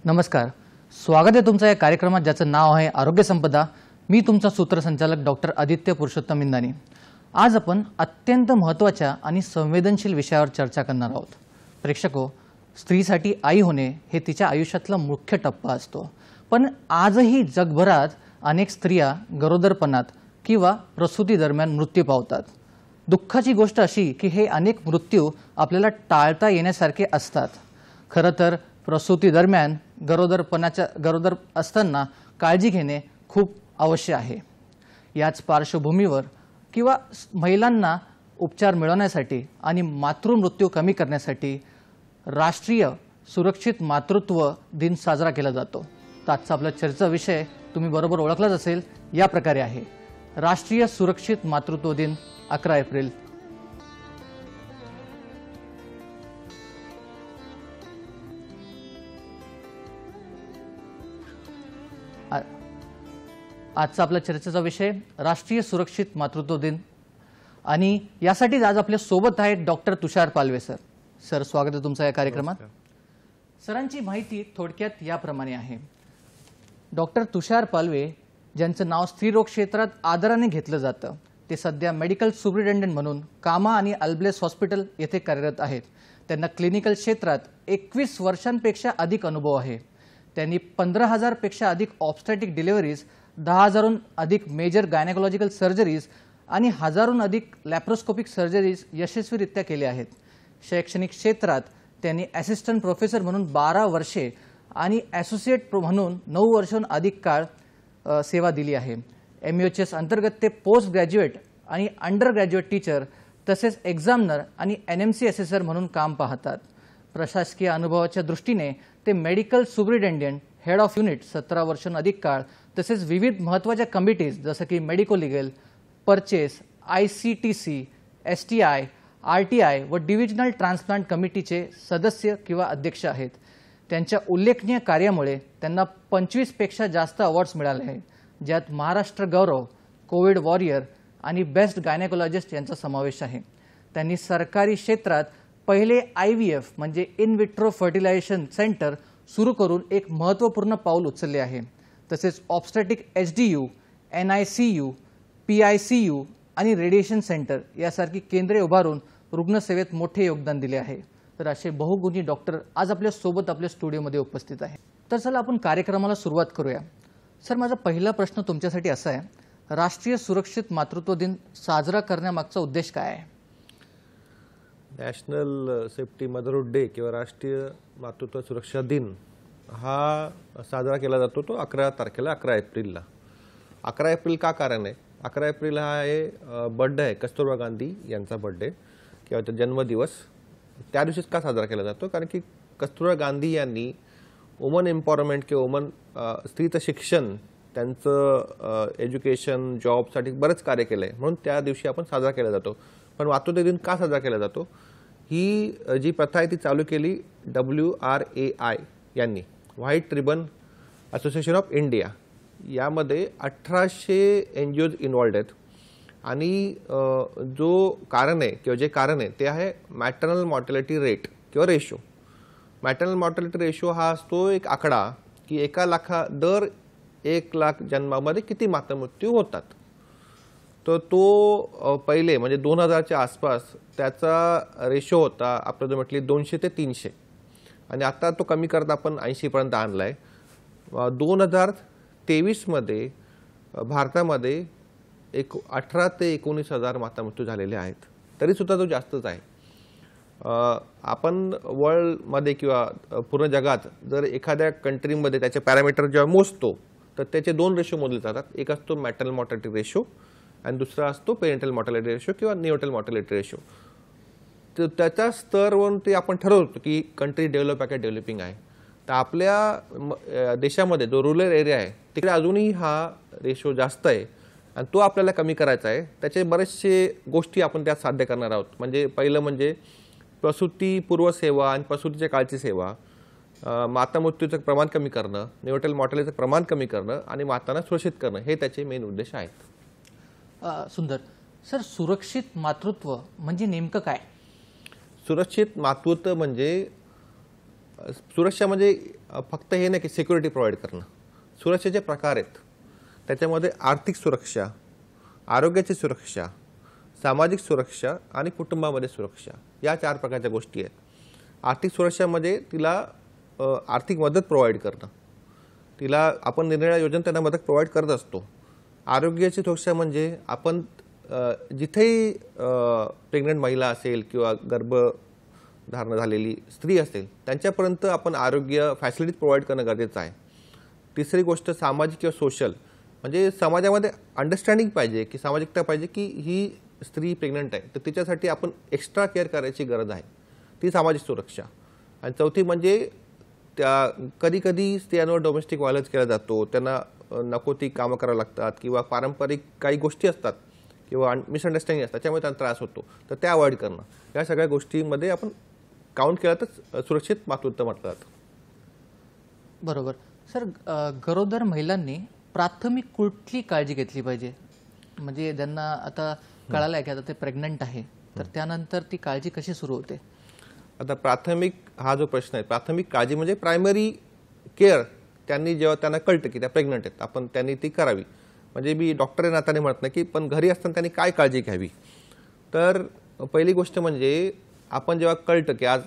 नमस्कार, स्वागत आहे तुमचं या कार्यक्रमात ज्याचं नाव आहे आरोग्य संपदा। मी तुमचा सूत्रसंचालक डॉक्टर आदित्य पुरुषोत्तम इंदानी। आज आपण अत्यंत महत्त्वाच्या आणि संवेदनशील विषयावर चर्चा करणार आहोत। प्रेक्षको, स्त्रीसाठी आई होणे हे तिच्या आयुष्यातला मुख्य टप्पा असतो, पण आजही जगभरात अनेक स्त्रिया गरोदरपणात किंवा प्रसूती दरम्यान मृत्यू पावतात। दुःखाची गोष्ट अशी की हे अनेक मृत्यू आपल्याला टाळता येण्यासारखे असतात। खरं तर प्रसूती दरम्यान गरोदर असताना काळजी घेणे खूप आवश्यक आहे। याच पार्श्वभूमीवर किंवा महिलांना उपचार मिळवण्यासाठी आणि मातृमृत्यू कमी करण्यासाठी राष्ट्रीय सुरक्षित मातृत्व दिन साजरा केला जातो। तर आजचा आपला चर्चा विषय तुम्ही बरोबर ओळखलाच असेल, या प्रकारे आहे राष्ट्रीय सुरक्षित मातृत्व दिन 11 एप्रिल। आजचा आपला चर्चेचा विषय राष्ट्रीय सुरक्षित मातृत्व दिन आणि यासाठी आज आपल्या सोबत आहेत डॉक्टर तुषार पालवे सर। सर, स्वागत आहे तुमचं या कार्यक्रमात। सरांची माहिती थोडक्यात याप्रमाणे आहे। डॉक्टर तुषार पालवे, ज्यांचं नाव स्त्रीरोग क्षेत्रात आदराने घेतलं जातं, ते सध्या मेडिकल सुपरिटेंडेंट म्हणून कामा आणि अल्ब्लेस हॉस्पिटल येथे कार्यरत आहेत। त्यांना क्लिनिकल क्षेत्रात 21 वर्षांपेक्षा अधिक अनुभव आहे। त्यांनी 15,000 पेक्षा अधिक ऑब्स्टॅटिक डिलिव्हरीज, 10,000हून अधिक मेजर गायनेकोलॉजिकल सर्जरीज आणि 1,000हून अधिक लॅप्रोस्कोपिक सर्जरीज यशस्वीरित्या केल्या आहेत। शैक्षणिक क्षेत्रात त्यांनी असिस्टंट प्रोफेसर म्हणून 12 वर्षे आणि असोसिएट म्हणून 9 वर्षांहून अधिक काळ सेवा दिली आहे। MUHS अंतर्गत ते पोस्ट ग्रॅज्युएट आणि अंडर ग्रॅज्युएट टीचर तसेच एक्झामिनर आणि NMC असेसर म्हणून काम पाहतात। प्रशासकीय अनुभवाच्या दृष्टीने ते medical superintendent, head of unit 17 वर्षांहून अधिक काळ, तसेच विविध महत्त्वाच्या कमिटीज जसं की medico legal, purchase, ICTC, STI, RTI व डिव्हिजनल ट्रान्सप्लांट कमिटीचे सदस्य किंवा अध्यक्ष आहेत। त्यांच्या उल्लेखनीय कार्यामुळे त्यांना 25 पेक्षा जास्त अवॉर्ड्स मिळाले आहेत, ज्यात महाराष्ट्र गौरव, कोविड वॉरियर आणि बेस्ट गायनेकोलॉजिस्ट यांचा समावेश आहे। त्यांनी सरकारी क्षेत्रात पहिले IVF म्हणजे इन विट्रो फर्टिलायझेशन सेंटर सुरू करून एक महत्त्वपूर्ण पाऊल उचलले आहे। तसेच ऑब्स्टॅटिक HDU, NICU, PICU आणि रेडिएशन सेंटर यासारखी केंद्रे उभारून रुग्णसेवेत मोठे योगदान दिले आहे। तर असे बहुगुणी डॉक्टर आज आपल्या सोबत आपल्या स्टुडिओमध्ये उपस्थित आहे। तर चला आपण कार्यक्रमाला सुरुवात करूया। सर, माझा पहिला प्रश्न तुमच्यासाठी असा आहे, राष्ट्रीय सुरक्षित मातृत्व दिन साजरा करण्यामागचा उद्देश काय आहे? नॅशनल सेफ्टी मदरहुड डे किंवा राष्ट्रीय मातृत्व सुरक्षा दिन हा साजरा केला जातो तो 11 तारखेला, 11 एप्रिलला। 11 एप्रिल का कारण आहे? 11 एप्रिल हा आहे बर्थडे आहे कस्तुरबा गांधी यांचा बर्थडे किंवा जन्मदिवस। त्या दिवशीच का साजरा केला जातो? कारण की कस्तुरबा गांधी यांनी वुमन एम्पॉवरमेंट किंवा वुमन स्त्रीचं शिक्षण, त्यांचं एज्युकेशन, जॉबसाठी बरेच कार्य केलं आहे, म्हणून त्या दिवशी आपण साजरा केला जातो। पण मातृत्व दिन का साजरा केला जातो? ही जी प्रथा आहे ती चालू केली WRAI यांनी, white ribbon association of India. यामध्ये 1800 NGOज इन्व्हॉल्ड आहेत आणि जो कारण आहे किंवा जे कारण आहे ते आहे मॅटर्नल मॉर्टॅलिटी रेट किंवा रेशो। मॅटर्नल मॉर्टॅलिटी रेशो हा असतो एक आकडा की दर 1 लाख जन्मामध्ये किती मातृमृत्यू होतात। तर तो पहिले म्हणजे 2000च्या आसपास त्याचा रेशो होता अप्रॉक्सिमेटली 200 ते 300 आणि आता तो कमी करत आपण 80 पर्यंत आणलाय। 2023 मध्ये भारतामध्ये 18 ते 19,000 मातामृत्यू झालेले आहेत, तरी सुद्धा तो जास्तच आहे। आपण वर्ल्डमध्ये किंवा पूर्ण जगात जर एखाद्या कंट्रीमध्ये त्याचे पॅरामीटर जेव्हा मोजतो तर त्याचे 2 रेशो मोजले जातात। एक असतो मॅटर्नल मॉर्टॅलिटी रेशो आणि दुसरा असतो पेरेंटल मॉर्टॅलिटी रेशो किंवा निओटल मॉर्टॅलिटी रेशो। तर त्याच्या स्तरवरून ते आपण ठरवतो की कंट्री डेव्हलप आहे का डेव्हलपिंग आहे। तर आपल्या देशामध्ये जो रुरल एरिया आहे तिकडे अजूनही हा रेशो जास्त आहे आणि तो आपल्याला कमी करायचा आहे। त्याचे बरेचसे गोष्टी आपण त्यात साध्य करणार आहोत। म्हणजे पहिलं म्हणजे प्रसूतीपूर्व सेवा आणि प्रसूतीच्या काळची सेवा, मातामृत्यूचं प्रमाण कमी करणं, निओटल मॉर्टॅलिटीचं प्रमाण कमी करणं आणि मातांना सुरक्षित करणं हे त्याचे मेन उद्देश आहेत। सुंदर सर, सुरक्षित मातृत्व म्हणजे नेमकं काय? सुरक्षित मातृत्व म्हणजे सुरक्षा म्हणजे फक्त हे नाही की सिक्युरिटी प्रोव्हाइड करणं. सुरक्षेचे प्रकार आहेत. त्याच्यामध्ये आर्थिक सुरक्षा, आरोग्याची सुरक्षा, सामाजिक सुरक्षा आणि कुटुंबामध्ये सुरक्षा, या 4 प्रकारच्या गोष्टी आहेत. आर्थिक सुरक्षामध्ये तिला आर्थिक मदत प्रोव्हाइड करणं, तिला आपण निरनिराळ्या योजना त्यांना मदत प्रोव्हाइड करत असतो. आरोग्याची सुरक्षा म्हणजे आपण जिथेही प्रेग्नंट महिला असेल किंवा गर्भधारण झालेली स्त्री असेल त्यांच्यापर्यंत आपण आरोग्य फॅसिलिटीज प्रोव्हाइड करणं गरजेचं आहे. तिसरी गोष्ट सामाजिक किंवा सोशल, म्हणजे समाजामध्ये अंडरस्टँडिंग पाहिजे, की सामाजिकता पाहिजे की ही स्त्री प्रेग्नंट आहे तर तिच्यासाठी आपण एक्स्ट्रा केअर करायची गरज आहे, ती सामाजिक सुरक्षा. आणि चौथी म्हणजे त्या कधी कधी स्त्रियांवर डोमेस्टिक व्हायलन्स केला जातो, त्यांना नको ती कामं करावं लागतात किंवा पारंपरिक काही गोष्टी असतात किंवा मिसअंडरस्टँडिंग असतात त्याच्यामुळे त्यांना त्रास होतो, तर त्या अवॉइड करणं, या सगळ्या गोष्टींमध्ये आपण काउंट केलं तर सुरक्षित मातृत्व म्हटलं जातं. बरोबर. सर, गरोदर महिलांनी प्राथमिक कुठली काळजी घेतली पाहिजे? म्हणजे त्यांना आता कळालं आहे की आता ते प्रेग्नंट आहे, तर त्यानंतर ती काळजी कशी सुरू होते? आता प्राथमिक हा जो प्रश्न आहे, प्राथमिक काळजी म्हणजे प्रायमरी केअर त्यांनी जेव्हा त्यांना कळतं की त्या प्रेग्नंट आहेत आपण त्यांनी ती करावी. म्हणजे मी डॉक्टर नात्याने म्हणत नाही की पण घरी असताना त्यांनी काय काळजी घ्यावी. तर पहिली गोष्ट म्हणजे आपण जेव्हा कळतं की आज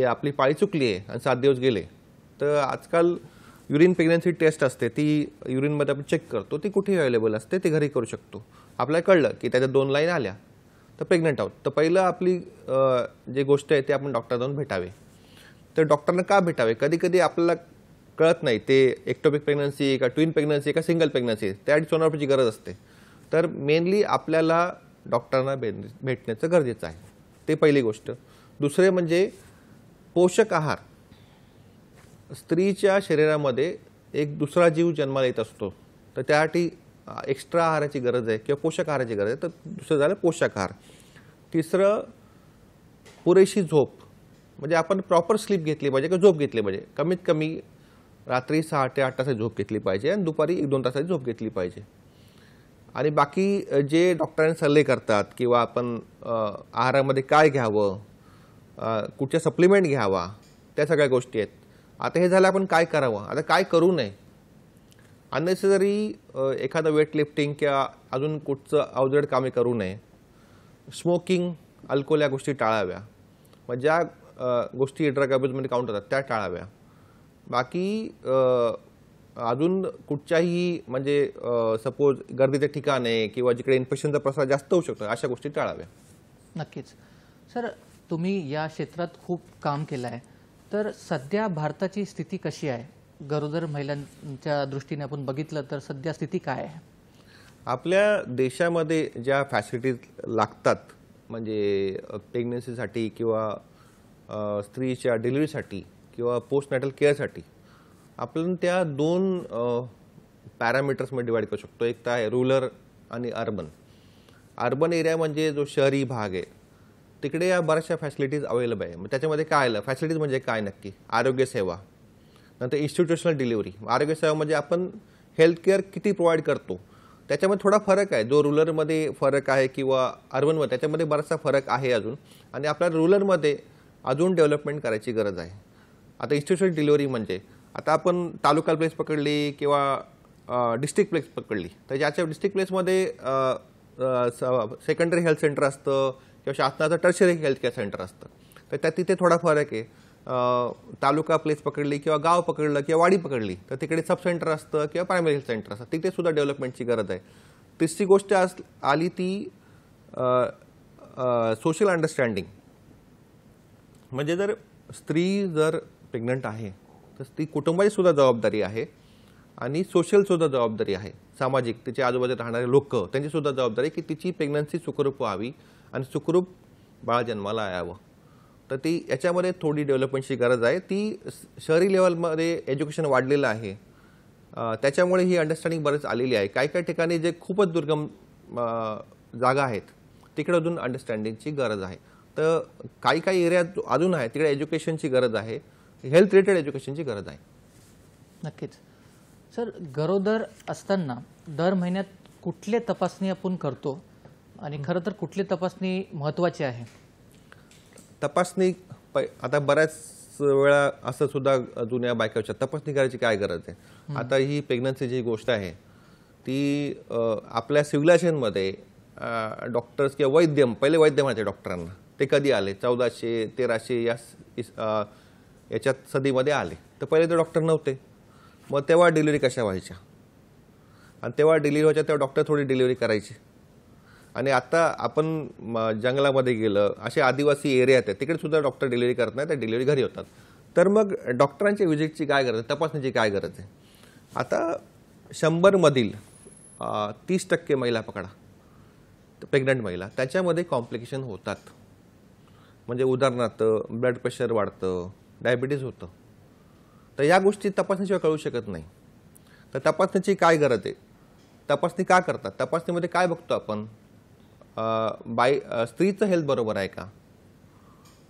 आपली पाळी चुकली आहे आणि 7 दिवस गेले, तर आजकाल युरिन प्रेग्नन्सी टेस्ट असते, ती युरिनमध्ये आपण चेक करतो, ती कुठेही अवेलेबल असते, ती घरी करू शकतो. आपल्याला कळलं की त्याच्या 2 लाईन आल्या तर प्रेग्नंट आहोत, तर पहिलं आपली जी गोष्ट आहे ती आपण डॉक्टर जाऊन भेटावे. तर डॉक्टरना का भेटावे? कधी कधी आपल्याला कळत नाही ते एक्टोपिक प्रेग्नन्सी का ट्विन प्रेग्नन्सी का सिंगल प्रेग्नन्सी, त्यासाठी सोनोग्राफीची गरज असते. तर मेनली आपल्याला डॉक्टरांना भेटण्याचं गरजेचं आहे, ते पहिली गोष्ट. दुसरे म्हणजे पोषक आहार. स्त्रीच्या शरीरामध्ये एक दुसरा जीव जन्माला येत असतो, तर त्यासाठी एक्स्ट्रा आहाराची गरज आहे किंवा पोषक आहाराची गरज आहे. तर दुसरं झालं पोषक आहार. तिसरं पुरेशी झोप, म्हणजे आपण प्रॉपर स्लीप घेतली पाहिजे किंवा झोप घेतली पाहिजे. कमीत कमी रात्री 6 ते 8 तासाची झोप घेतली पाहिजे आणि दुपारी 1-2 तासाची झोप घेतली पाहिजे. आणि बाकी जे डॉक्टरांनी सल्ले करतात किंवा आपण आहारामध्ये काय घ्यावं, कुठच्या सप्लिमेंट घ्यावा, त्या सगळ्या गोष्टी आहेत. आता हे झालं आपण काय करावं, आता काय करू नये. अननेसेसरी एखादं वेट लिफ्टिंग किंवा अजून कुठचं अवजड कामे करू नये. स्मोकिंग, अल्कोहोल या गोष्टी टाळाव्या. मग ज्या गोष्टी ड्रग अब्यूजमध्ये काउंट होतात त्या टाळाव्या. बाकी अजून कुठच्याही म्हणजे सपोज गर्दीचे ठिकाण आहे किंवा जिकडे इन्फेक्शनचा प्रसार जास्त होऊ शकतो अशा गोष्टी टाळाव्या. नक्कीच. सर, तुम्ही या क्षेत्रात खूप काम केलं आहे, तर सध्या भारताची स्थिती कशी आहे? गरोदर महिलांच्या दृष्टीने आपण बघितलं तर सध्या स्थिती काय आहे? आपल्या देशामध्ये ज्या फॅसिलिटीज लागतात म्हणजे प्रेग्नन्सीसाठी किंवा स्त्रीच्या डिलिव्हरीसाठी किंवा पोस्ट नॅटल केअरसाठी आपण त्या 2 पॅरामीटर्समध्ये डिवाइड करू शकतो. एक तर आहे रुरल आणि अर्बन. अर्बन एरिया म्हणजे जो शहरी भाग आहे तिकडे या बऱ्याचशा फॅसिलिटीज अवेलेबल आहे. मग त्याच्यामध्ये काय आलं, फॅसिलिटीज म्हणजे काय नक्की? आरोग्य सेवा, नंतर इन्स्टिट्यूशनल डिलिव्हरी. आरोग्य सेवा म्हणजे आपण हेल्थ केअर किती प्रोव्हाइड करतो त्याच्यामध्ये थोडा फरक आहे. जो रुरलमध्ये फरक आहे किंवा अर्बनमध्ये त्याच्यामध्ये बराचसा फरक आहे अजून, आणि आपल्याला रुरलमध्ये अजून डेव्हलपमेंट करायची गरज आहे. आता इन्स्टिट्यूशनल डिलिव्हरी म्हणजे आता आपण तालुका प्लेस पकडली किंवा डिस्ट्रिक्ट प्लेस पकडली, तर ज्याच्या डिस्ट्रिक्ट प्लेसमध्ये सेकंडरी हेल्थ सेंटर असतं किंवा शासनाचं टर्शरी हेल्थ केअर सेंटर असतं, तर त्या तिथे थोडा फरक आहे. तालुका प्लेस पकडली किंवा गाव पकडलं किंवा वाडी पकडली तर तिकडे सब सेंटर असतं किंवा प्रायमरी हेल्थ सेंटर असतं, तिथे सुद्धा डेव्हलपमेंटची गरज आहे. तिसरी गोष्ट आली ती सोशल अंडरस्टँडिंग. म्हणजे जर स्त्री जर प्रेग्नंट आहे तर ती कुटुंबाची सुद्धा जबाबदारी आहे आणि सोशल सुद्धा जबाबदारी आहे. सामाजिक, तिच्या आजूबाजूला राहणारे लोक त्यांची सुद्धा जबाबदारी की तिची प्रेग्नन्सी सुखरूप व्हावी आणि सुखरूप बाळ जन्माला यावं. तर ती याच्यामध्ये थोडी डेव्हलपमेंटची गरज आहे. ती शहरी लेवलमध्ये एज्युकेशन वाढलेलं आहे, त्याच्यामुळे ही अंडरस्टँडिंग बरेच आलेली आहे. काही काही ठिकाणी जे खूपच दुर्गम जागा आहेत तिकडे अजून अंडरस्टँडिंगची गरज आहे. तर काही काही एरियात अजून आहे तिकडे एज्युकेशनची गरज आहे, हेल्थ रिलेटेड एज्युकेशनची गरज आहे. नक्कीच. सर, गरोदर असताना दर महिन्यात कुठले तपासणी आपण करतो आणि खरं तर कुठली तपासणी महत्त्वाची आहे? तपासणी आता बऱ्याच वेळा असं सुद्धा जुन्या बायकाच्या तपासणी करायची काय गरज आहे. आता ही प्रेग्नन्सी जी गोष्ट आहे ती आपल्या सिव्हिलायझेशनमध्ये डॉक्टर्स किंवा वैद्य, पहिले वैद्य म्हणायचे डॉक्टरांना, ते कधी आले 1400 1300 याच्यात सदीमध्ये आले. तर पहिले ते डॉक्टर नव्हते. मग तेव्हा डिलिव्हरी कशा व्हायच्या, आणि तेव्हा डिलिव्हरी व्हायच्या तेव्हा डॉक्टर थोडी डिलिव्हरी करायची. आणि आता आपण जंगलामध्ये गेलं, असे आदिवासी एरिया आहेत तिकडे सुद्धा डॉक्टर डिलिव्हरी करत नाही, तर डिलिव्हरी घरी होतात. तर मग डॉक्टरांच्या व्हिजिटची काय गरज आहे, तपासणीची काय गरज आहे. आता 100 मधील 30% महिला पकडा, प्रेग्नंट महिला, त्याच्यामध्ये कॉम्प्लिकेशन होतात. म्हणजे उदाहरणार्थ ब्लड प्रेशर वाढतं, डायबिटीज होतं. तर या गोष्टी तपासणीशिवाय कळू शकत नाही. तर तपासणीची काय गरज आहे, तपासणी का करतात, तपासणीमध्ये काय बघतो आपण, स्त्रीचं हेल्थ बरोबर आहे का,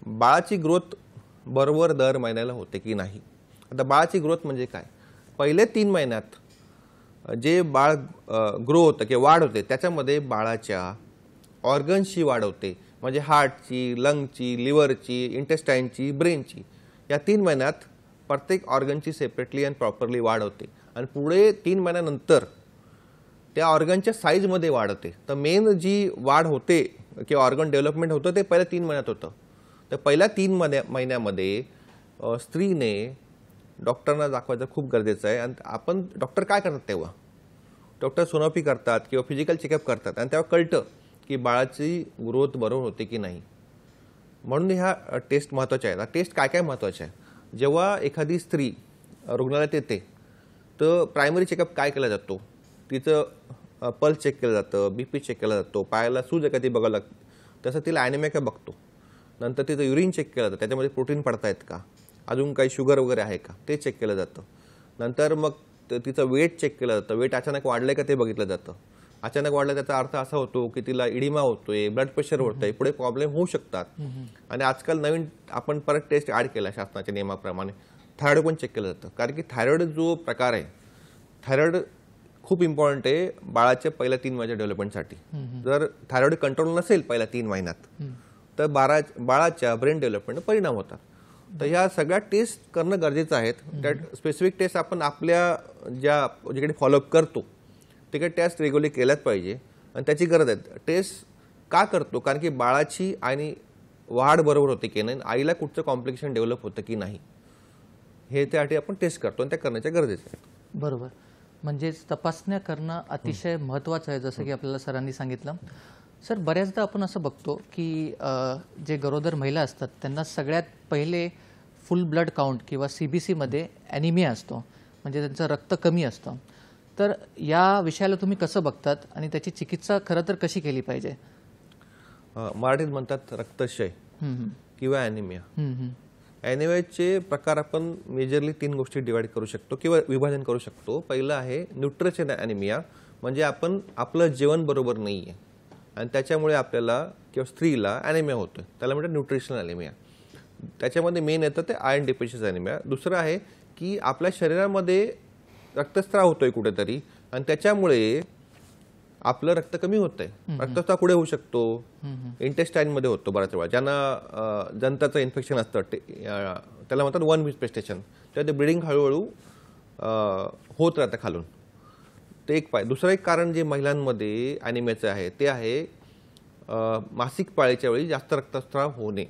बाळाची ग्रोथ बरोबर दर महिन्याला होते की नाही. आता बाळाची ग्रोथ म्हणजे काय, पहिले 3 महिन्यात जे बाळ ग्रो होतं किंवा वाढ होते त्याच्यामध्ये बाळाच्या ऑर्गन्सची वाढ होते. म्हणजे हार्टची, लंगची, लिव्हरची, इंटेस्टाईनची, ब्रेनची. या 3 महिन्यात प्रत्येक ऑर्गनची सेपरेटली अँड प्रॉपरली वाढ होते. आणि पुढे 3 महिन्यानंतर त्या ऑर्गनच्या साईजमध्ये वाढ होते. तर मेन जी वाढ होते किंवा ऑर्गन डेव्हलपमेंट होतं ते पहिल्या 3 महिन्यात होतं. तर पहिल्या 3 महिन्यामध्ये स्त्रीने डॉक्टरांना दाखवायचं खूप गरजेचं आहे. आणि आपण डॉक्टर काय करतात तेव्हा, डॉक्टर सोनोग्राफी करतात किंवा फिजिकल चेकअप करतात आणि तेव्हा कळतं की बाळाची ग्रोथ बरोबर होते की नाही. म्हणून ह्या टेस्ट महत्त्वाच्या आहेत. टेस्ट काय काय महत्त्वाच्या आहे, जेव्हा एखादी स्त्री रुग्णालयात येते तर प्रायमरी चेकअप काय केला जातो, तिचं पल्स चेक केलं जातं, BP चेक केला जातो, पायाला सूज आहे का ती बघावं लागतं. तसं तिला ॲनिमिया का बघतो. नंतर तिचं युरिन चेक केलं जातं, त्याच्यामध्ये प्रोटीन पडतायत का, अजून काही शुगर वगैरे आहे का ते चेक केलं जातं. नंतर मग तिचं वेट चेक केलं जातं, वेट अचानक वाढलंय का ते बघितलं जातं. अचानक वाढलं त्याचा अर्थ असा होतो की तिला इडिमा होतोय, ब्लड प्रेशर होतंय, पुढे प्रॉब्लेम होऊ शकतात. आणि आजकाल नवीन आपण परत टेस्ट ॲड केला शासनाच्या नियमाप्रमाणे, थायरॉइड पण चेक केलं जातं. कारण की थायरॉइड जो प्रकार आहे, थायरॉइड खूप इम्पॉर्टंट आहे बाळाच्या पहिल्या 3 महिन्याच्या डेव्हलपमेंटसाठी. जर थायरॉइड कंट्रोल नसेल पहिल्या 3 महिन्यात तर बाळाच्या ब्रेन डेव्हलपमेंट परिणाम होतात. तर ह्या सगळ्या टेस्ट करणं गरजेचं आहे. त्या स्पेसिफिक टेस्ट आपण आपल्या जिकडे फॉलोअप करतो तिकडे टेस्ट रेग्युलरली केल्याच पाहिजे. आणि त्याची गरज आहे. टेस्ट का करतो, कारण की बाळाची आणि वाढ बरोबर होते की नाही, आईला कुठचं कॉम्प्लिकेशन डेव्हलप होतं की नाही, हे त्यासाठी आपण टेस्ट करतो आणि त्या करण्याच्या गरजेचं आहे. बरोबर. म्हणजेच तपासण्या करणं अतिशय महत्त्वाचं आहे, जसं की आपल्याला सरांनी सांगितलं. सर, बऱ्याचदा आपण असं बघतो की जे गरोदर महिला असतात त्यांना सगळ्यात पहिले फुल ब्लड काउंट किंवा CBCमध्ये ॲनिमिया असतो, म्हणजे त्यांचं रक्त कमी असतं. तर या विषयाला तुम्ही कसं बघतात आणि त्याची चिकित्सा खरं तर कशी केली पाहिजे. मराठीत म्हणतात रक्तक्षय किंवा ॲनिमिया. ॲनिमियाचे प्रकार आपण मेजरली 3 गोष्टी डिवाइड करू शकतो किंवा विभाजन करू शकतो. पहिलं आहे न्यूट्रिशन ॲनिमिया, म्हणजे आपलं जेवण बरोबर नाही आहे आणि त्याच्यामुळे आपल्याला किंवा स्त्रीला ॲनिमिया होतोय, त्याला म्हणतात न्यूट्रिशनल ॲनिमिया. त्याच्यामध्ये मेन येतं ते आयर्न डेफिशियन्सी ॲनिमिया. दुसरं आहे की आपल्या शरीरामध्ये रक्तस्राव होतोय कुठेतरी आणि त्याच्यामुळे आपलं रक्त कमी होतंय. रक्तस्राव कुठे होऊ शकतो, इंटेस्टाईनमध्ये होतो बऱ्याच वेळा. ज्यांना जंताचं इन्फेक्शन असतं त्याला म्हणतात वन मिसपेस्टेशन, तर ते ब्लिडिंग हळूहळू होत राहतं खालून. ते एक दुसरं एक कारण जे महिलांमध्ये ॲनिमियाचं आहे ते आहे मासिक पाळीच्या वेळी जास्त रक्तस्राव होणे.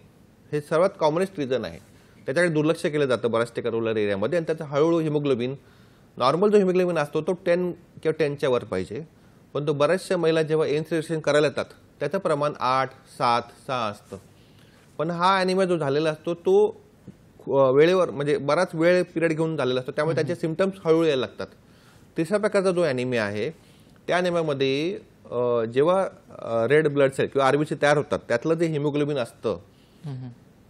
हे सर्वात कॉमनेस्ट रिझन आहे. त्याच्याकडे दुर्लक्ष केलं जातं बऱ्याच ठिकाणी रुरल एरियामध्ये. आणि त्याचं हळूहळू हिमोग्लोबिन, नॉर्मल जो हिमोग्लोबिन असतो तो 10 किंवा 10च्या वर पाहिजे, पण तो बऱ्याचशा महिला जेव्हा इन्सुलिन करायला येतात त्याचं प्रमाण 8, 7, 6 असतं. पण हा ॲनिमिया जो झालेला असतो तो वेळेवर, म्हणजे बराच वेळ पिरियड घेऊन झालेला असतो, त्यामुळे त्याचे सिम्पटम्स हळूहळू यायला लागतात. तिसऱ्या प्रकारचा जो ॲनिमिया आहे त्या ॲनिमियामध्ये जेव्हा रेड ब्लड सेल किंवा RBC तयार होतात, त्यातलं जे हिमोग्लोबिन असतं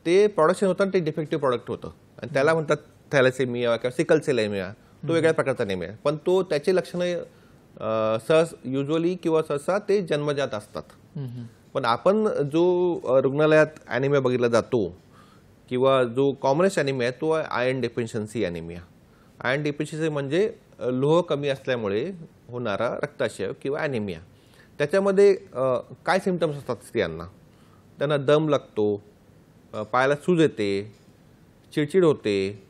ते प्रोडक्शन होतं आणि ते डिफेक्टिव्ह प्रोडक्ट होतं आणि त्याला म्हणतात थॅलेसेमिया किंवा सिकल सेल ॲनिमिया. तो वेगळ्या प्रकारचा ॲनिमिया, पण तो त्याचे लक्षणं युजली किंवा सहसा ते जन्मजात असतात. पण आपण जो रुग्णालयात ॲनिमिया बघितला जातो किंवा जो कॉमनेस्ट ॲनिमिया आहे तो iron deficiency anaemia. Iron deficiency म्हणजे लोह कमी असल्यामुळे होणारा रक्तक्षय किंवा ॲनिमिया. त्याच्यामध्ये काय सिम्पटम्स असतात स्त्रियांना, त्यांना दम लागतो, पायाला सूज येते, चिडचिड होते,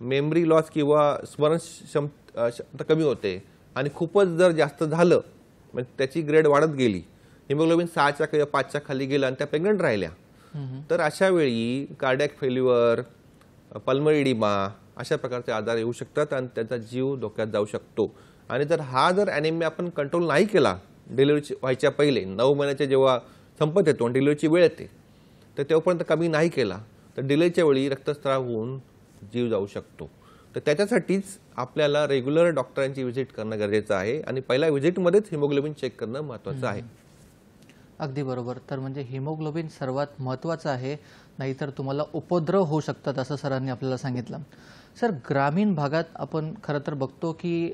मेमरी लॉस किंवा क्षमता कमी होते आणि खूपच जर जास्त झालं म्हणजे त्याची ग्रेड वाढत गेली, हिमोग्लोबिन 6च्या किंवा 5च्या खाली गेला आणि त्या प्रेग्नंट राहिल्या, तर अशा वेळी कार्डियक फेल्युअर, पल्मोनरी इडिमा अशा प्रकारचे आजार येऊ शकतात आणि त्याचा जीव धोक्यात जाऊ शकतो. आणि जर ॲनिमिया आपण कंट्रोल नाही केला डिलिव्हरी व्हायच्या पहिले 9 महिन्याचे जेव्हा संपत येतो आणि डिलिव्हरीची वेळ येते तर तेव्हापर्यंत कमी नाही केला तर डिलिव्हरीच्या वेळी रक्तस्राव होऊन जीव जाऊ शकतो. तर त्याच्यासाठीच आपल्याला रेग्युलर डॉक्टरांची व्हिजिट करणं गरजेचं आहे आणि पहिल्या व्हिजिटमध्येच हिमोग्लोबिन चेक करणं महत्त्वाचं आहे. अगदी बरोबर. तर म्हणजे हिमोग्लोबिन सर्वात महत्त्वाचं आहे, नाहीतर तुम्हाला उपद्रव होऊ शकतात असं सरांनी आपल्याला सांगितलं. सर, ग्रामीण भागात आपण खरं तर बघतो की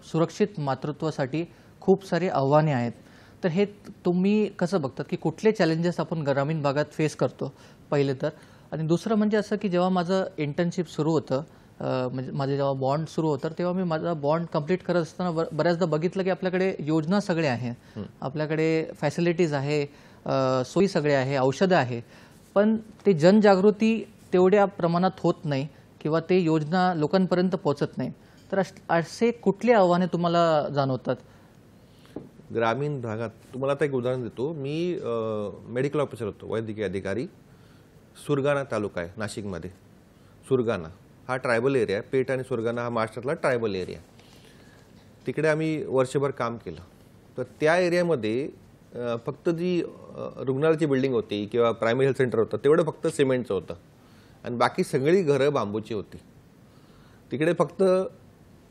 सुरक्षित मातृत्वासाठी खूप सारी आव्हाने आहेत. तर हे तुम्ही कसं बघतात की कुठले चॅलेंजेस आपण ग्रामीण भागात फेस करतो पहिले तर, आणि दुसरं म्हणजे असं की जेव्हा माझं इंटर्नशिप सुरू होतं, म्हणजे माझे जेव्हा बॉन्ड सुरू होतं तेव्हा मी माझा बॉन्ड कंप्लीट करत असताना बऱ्याचदा बघितलं की आपल्याकडे योजना सगळे आहे, आपल्याकडे फॅसिलिटीज आहे, सोयी सगळे आहे, औषधं आहे, पण ते जनजागृती तेवढ्या प्रमाणात होत नाही किंवा ते योजना लोकांपर्यंत पोहोचत नाही. तर असे कुठले आव्हाने तुम्हाला जाणवतात? ग्रामीण भागात तुम्हाला आता एक उदाहरण देतो. मी मेडिकल ऑफिसर होतो, वैद्यकीय अधिकारी. सुरगाणा तालुका आहे नाशिकमध्ये. सुरगाणा हा ट्रायबल एरिया आहे. पेठ आणि सुरगाणा हा महाराष्ट्रातला ट्रायबल एरिया. तिकडे आम्ही वर्षभर काम केलं. तर त्या एरियामध्ये फक्त जी रुग्णालयाची बिल्डिंग होती किंवा प्रायमरी हेल्थ सेंटर होतं तेवढं फक्त सिमेंटचं होतं आणि बाकी सगळी घरं बांबूची होती. तिकडे फक्त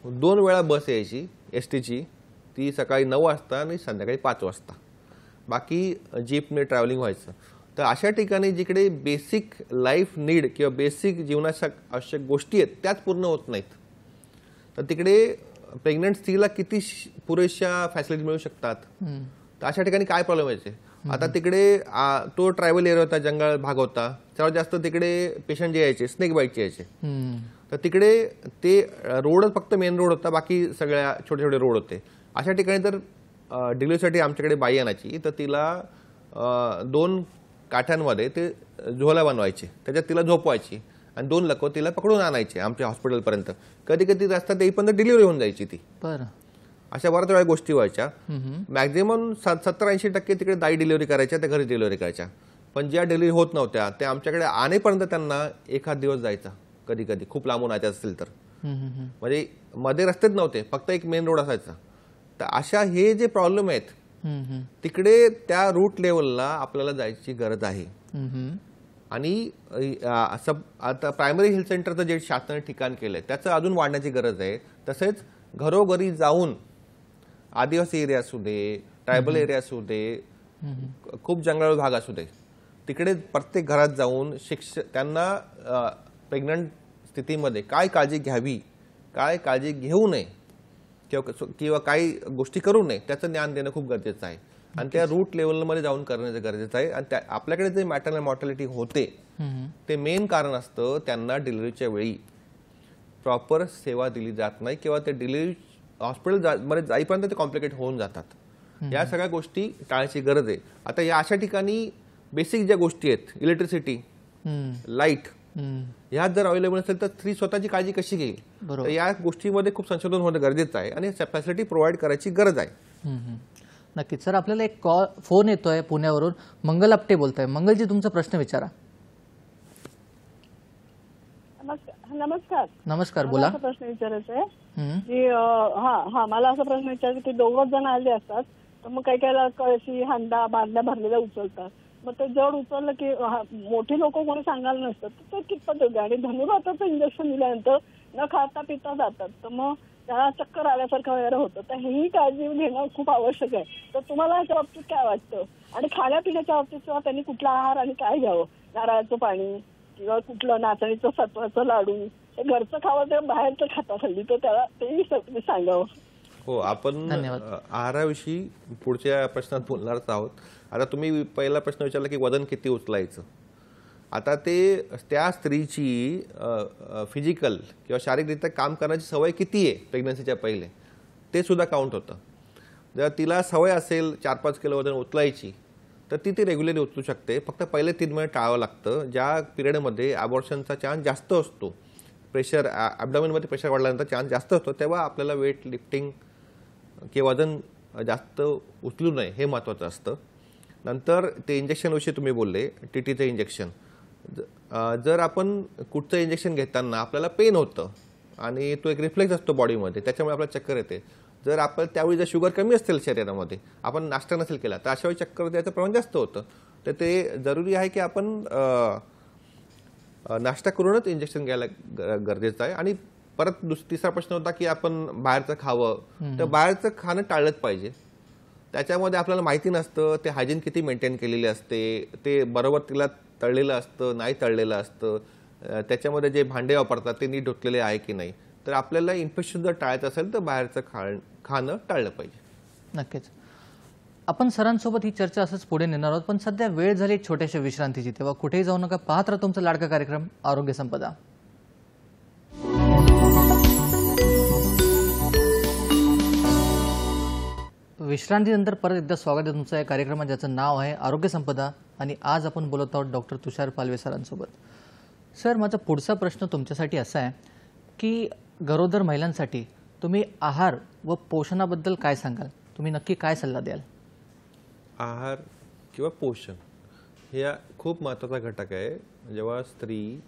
2 वेळा बस यायची एसटीची, ती सकाळी 9 वाजता आणि संध्याकाळी 5 वाजता. बाकी जीपने ट्रॅव्हलिंग व्हायचं. तर अशा ठिकाणी जिकडे बेसिक लाईफ नीड किंवा बेसिक जीवनाच्या आवश्यक गोष्टी आहेत त्याच पूर्ण होत नाहीत, तर तिकडे प्रेग्नंट स्त्रीला किती पुरेशा फॅसिलिटी मिळू शकतात. तर अशा ठिकाणी काय प्रॉब्लेम व्हायचे. आता तिकडे तो ट्रायबल एरिया होता, जंगल भाग होता, सर्वात जास्त तिकडे पेशंट जे यायचे स्नेक बाईटचे यायचे. तर तिकडे ते रोडच फक्त मेन रोड होता, बाकी सगळ्या छोटे छोटे रोड होते. अशा ठिकाणी जर डिलिव्हरीसाठी आमच्याकडे बाई आणायची तर तिला 2 काठ्यांमध्ये ते झोला बनवायचे, त्याच्यात तिला झोपवायची आणि 2 लकव तिला पकडून आणायचे आमच्या हॉस्पिटलपर्यंत. कधी कधी रस्त्यात येईपर्यंत डिलिव्हरी होऊन जायची ती. अशा बऱ्याच वेळा गोष्टी व्हायच्या. मॅक्झिमम 70-80% तिकडे दाई डिलिव्हरी करायच्या, त्या घरी डिलिव्हरी करायच्या. पण ज्या डिलिव्हरी होत नव्हत्या त्या आमच्याकडे आणेपर्यंत त्यांना 1 दिवस जायचा, कधी कधी खूप लांबून आणायचं असेल तर. म्हणजे मध्ये रस्तेच नव्हते, फक्त एक मेन रोड असायचा. तर अशा हे जे प्रॉब्लेम आहेत तिकडे त्या रूट लेवलला आपल्याला जायची गरज आहे. आणि आता प्रायमरी हेल्थ सेंटरचं जे शासनाने ठिकाण केलंय त्याचं अजून वाढण्याची गरज आहे. तसेच घरोघरी जाऊन आदिवासी एरिया असू दे, ट्रायबल एरिया असू दे, खूप जंगल भाग असू दे, तिकडे प्रत्येक घरात जाऊन त्यांना प्रेग्नंट स्थितीमध्ये काय काळजी घ्यावी, काय काळजी घेऊ नये किंवा काही गोष्टी करू नये त्याचं ज्ञान देणं खूप गरजेचं आहे. आणि त्या रूट लेवलमध्ये जाऊन करणं गरजेचं आहे. आणि आपल्याकडे जे मॅटर्नल मॉर्टॅलिटी होते ते मेन कारण असतं त्यांना डिलिव्हरीच्या वेळी प्रॉपर सेवा दिली जात नाही किंवा ते डिलिव्हरी हॉस्पिटलमध्ये जाईपर्यंत ते कॉम्प्लिकेट होऊन जातात. या सगळ्या गोष्टी टाळायची गरज आहे. आता या अशा ठिकाणी बेसिक ज्या गोष्टी आहेत, इलेक्ट्रिसिटी, लाईट, ह्यात जर अवेलेबल असेल तर स्त्री स्वतःची काळजी कशी घेईल. तर या गोष्टीमध्ये खूप संशोधन होणं गरजेचं आहे आणि फॅसिलिटी प्रोव्हाइड करायची गरज आहे. नक्कीच. सर, आपल्याला एक फोन येतोय पुण्यावरून. मंगल आपटे बोलताय. मंगलजी, तुमचा प्रश्न विचारा. नमस्कार. नमस्कार, बोला. प्रश्न विचारायचा आहे की मला असा प्रश्न विचारायचा की 2 जण आले असतात तर मग काही काही कळशी, हांडा, बादल्या भरलेल्या उचलतात. मग ते जड उचललं की मोठी लोक कोणी सांगायला नसतात तर ते कितपत योग्य. आणि धनुर्वाताचं इंजेक्शन दिल्यानंतर न खाता पिता जातात तर मग त्याला चक्कर आल्यासारखं वगैरे होतं. तर ही काळजी घेणं खूप आवश्यक आहे. तर तुम्हाला याच्या बाबतीत काय वाटतं? आणि खाण्यापिण्याच्या बाबतीत किंवा त्यांनी कुठला आहार आणि काय घ्यावं, नारळाचं पाणी किंवा कुठलं नाचणीचं सत्वाचं लाडू, हे घरचं खावं ते बाहेरचं खाता हल्ली, तर त्याला तेही सांगावं. हो, आपण आहाराविषयी पुढच्या प्रश्नात बोलणारच आहोत. आता तुम्ही पहिला प्रश्न विचारला की वजन किती उचलायचं. आता ते त्या स्त्रीची फिजिकल किंवा शारीरिकरित्या काम करण्याची सवय किती आहे प्रेग्नन्सीच्या पहिले ते सुद्धा काउंट होतं. जर तिला सवय असेल 4-5 किलो वजन उचलायची तर ती रेग्युलरली उचलू शकते. फक्त पहिले 3 महिने टाळावं लागतं. ज्या पिरियडमध्ये अबॉर्शनचा चान्स जास्त असतो, प्रेशर ॲब्डोमेनमध्ये प्रेशर वाढल्यानंतर चान्स जास्त असतो, तेव्हा आपल्याला वेट लिफ्टिंग किंवा वजन जास्त उचलू नये हे महत्त्वाचं असतं. नंतर ते इंजेक्शनविषयी तुम्ही बोलले, TTचं इंजेक्शन. जर आपण कुठचं इंजेक्शन घेताना आपल्याला पेन होतं आणि तो एक रिफ्लेक्स असतो बॉडीमध्ये, त्याच्यामुळे आपल्याला चक्कर येते. जर आपण त्यावेळी जर शुगर कमी असेल शरीरामध्ये, आपण नाश्ता नसेल केला, तर अशा वेळी चक्कर द्यायचं प्रमाण जास्त होतं. तर ते जरुरी आहे की आपण नाश्ता करूनच इंजेक्शन घ्यायला गरजेचं आहे. आणि परत तिसरा प्रश्न होता की आपण बाहेरचं खावं, तर बाहेरचं खाणं टाळलंच पाहिजे. त्याच्यामध्ये आपल्याला माहिती नसतं ते हायजीन किती मेंटेन केलेली असते, ते बरोबर तिला तळलेलं असतं नाही तळलेलं असतं, त्याच्यामध्ये जे भांडे वापरतात ते नीट धुतलेले आहे की नाही. तर आपल्याला इन्फेक्शन जर टाळायचं असेल तर बाहेरचं खाणं टाळलं पाहिजे. नक्कीच. आपण सरांसोबत ही चर्चा असंच पुढे नेणार आहोत, पण सध्या वेळ झाली एक छोट्याशा विश्रांतीची. तेव्हा कुठेही जाऊ नका, पाहत राहा तुमचा लाडका कार्यक्रम आरोग्य संपदा. विश्रांतीनंतर परत एकदा स्वागत आहे तुमचं या कार्यक्रमात, ज्याचं नाव आहे आरोग्य संपदा. आणि आज आपण बोलत आहोत डॉक्टर तुषार पालवे सरांसोबत. सर, माझा पुढचा प्रश्न तुमच्यासाठी असा आहे की गरोदर महिलांसाठी तुम्ही आहार व पोषणाबद्दल काय सांगाल? तुम्ही नक्की काय सल्ला द्याल? आहार किंवा पोषण हे खूप महत्त्वाचा घटक आहे जेव्हा स्त्री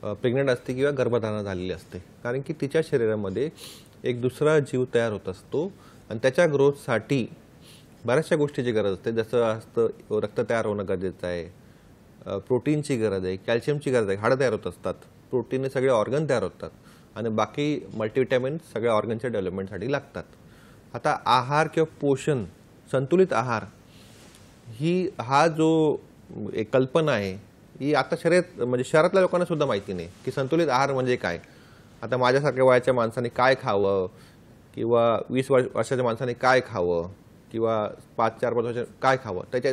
प्रेग्नंट असते किंवा गर्भधारणा झालेली असते. कारण की तिच्या शरीरामध्ये एक दुसरा जीव तयार होत असतो आणि त्याच्या ग्रोथसाठी बऱ्याचशा गोष्टीची गरज असते. जसं असतं रक्त तयार होणं गरजेचं आहे, प्रोटीनची गरज आहे, कॅल्शियमची गरज आहे. हाडं तयार होत असतात, प्रोटीनने सगळे ऑर्गन तयार होतात आणि बाकी मल्टीव्हिटॅमिन सगळ्या ऑर्गनच्या डेव्हलपमेंटसाठी लागतात. आता आहार किंवा पोषण, संतुलित आहार हा जो एक कल्पना आहे ही आता शहरातल्या लोकांना सुद्धा माहिती नाही की संतुलित आहार म्हणजे काय. आता माझ्यासारख्या वयाच्या माणसाने काय खावं किंवा 20 वर्षाच्या माणसाने काय खावं किंवा 5-4 वर्ष काय खावं, त्याच्या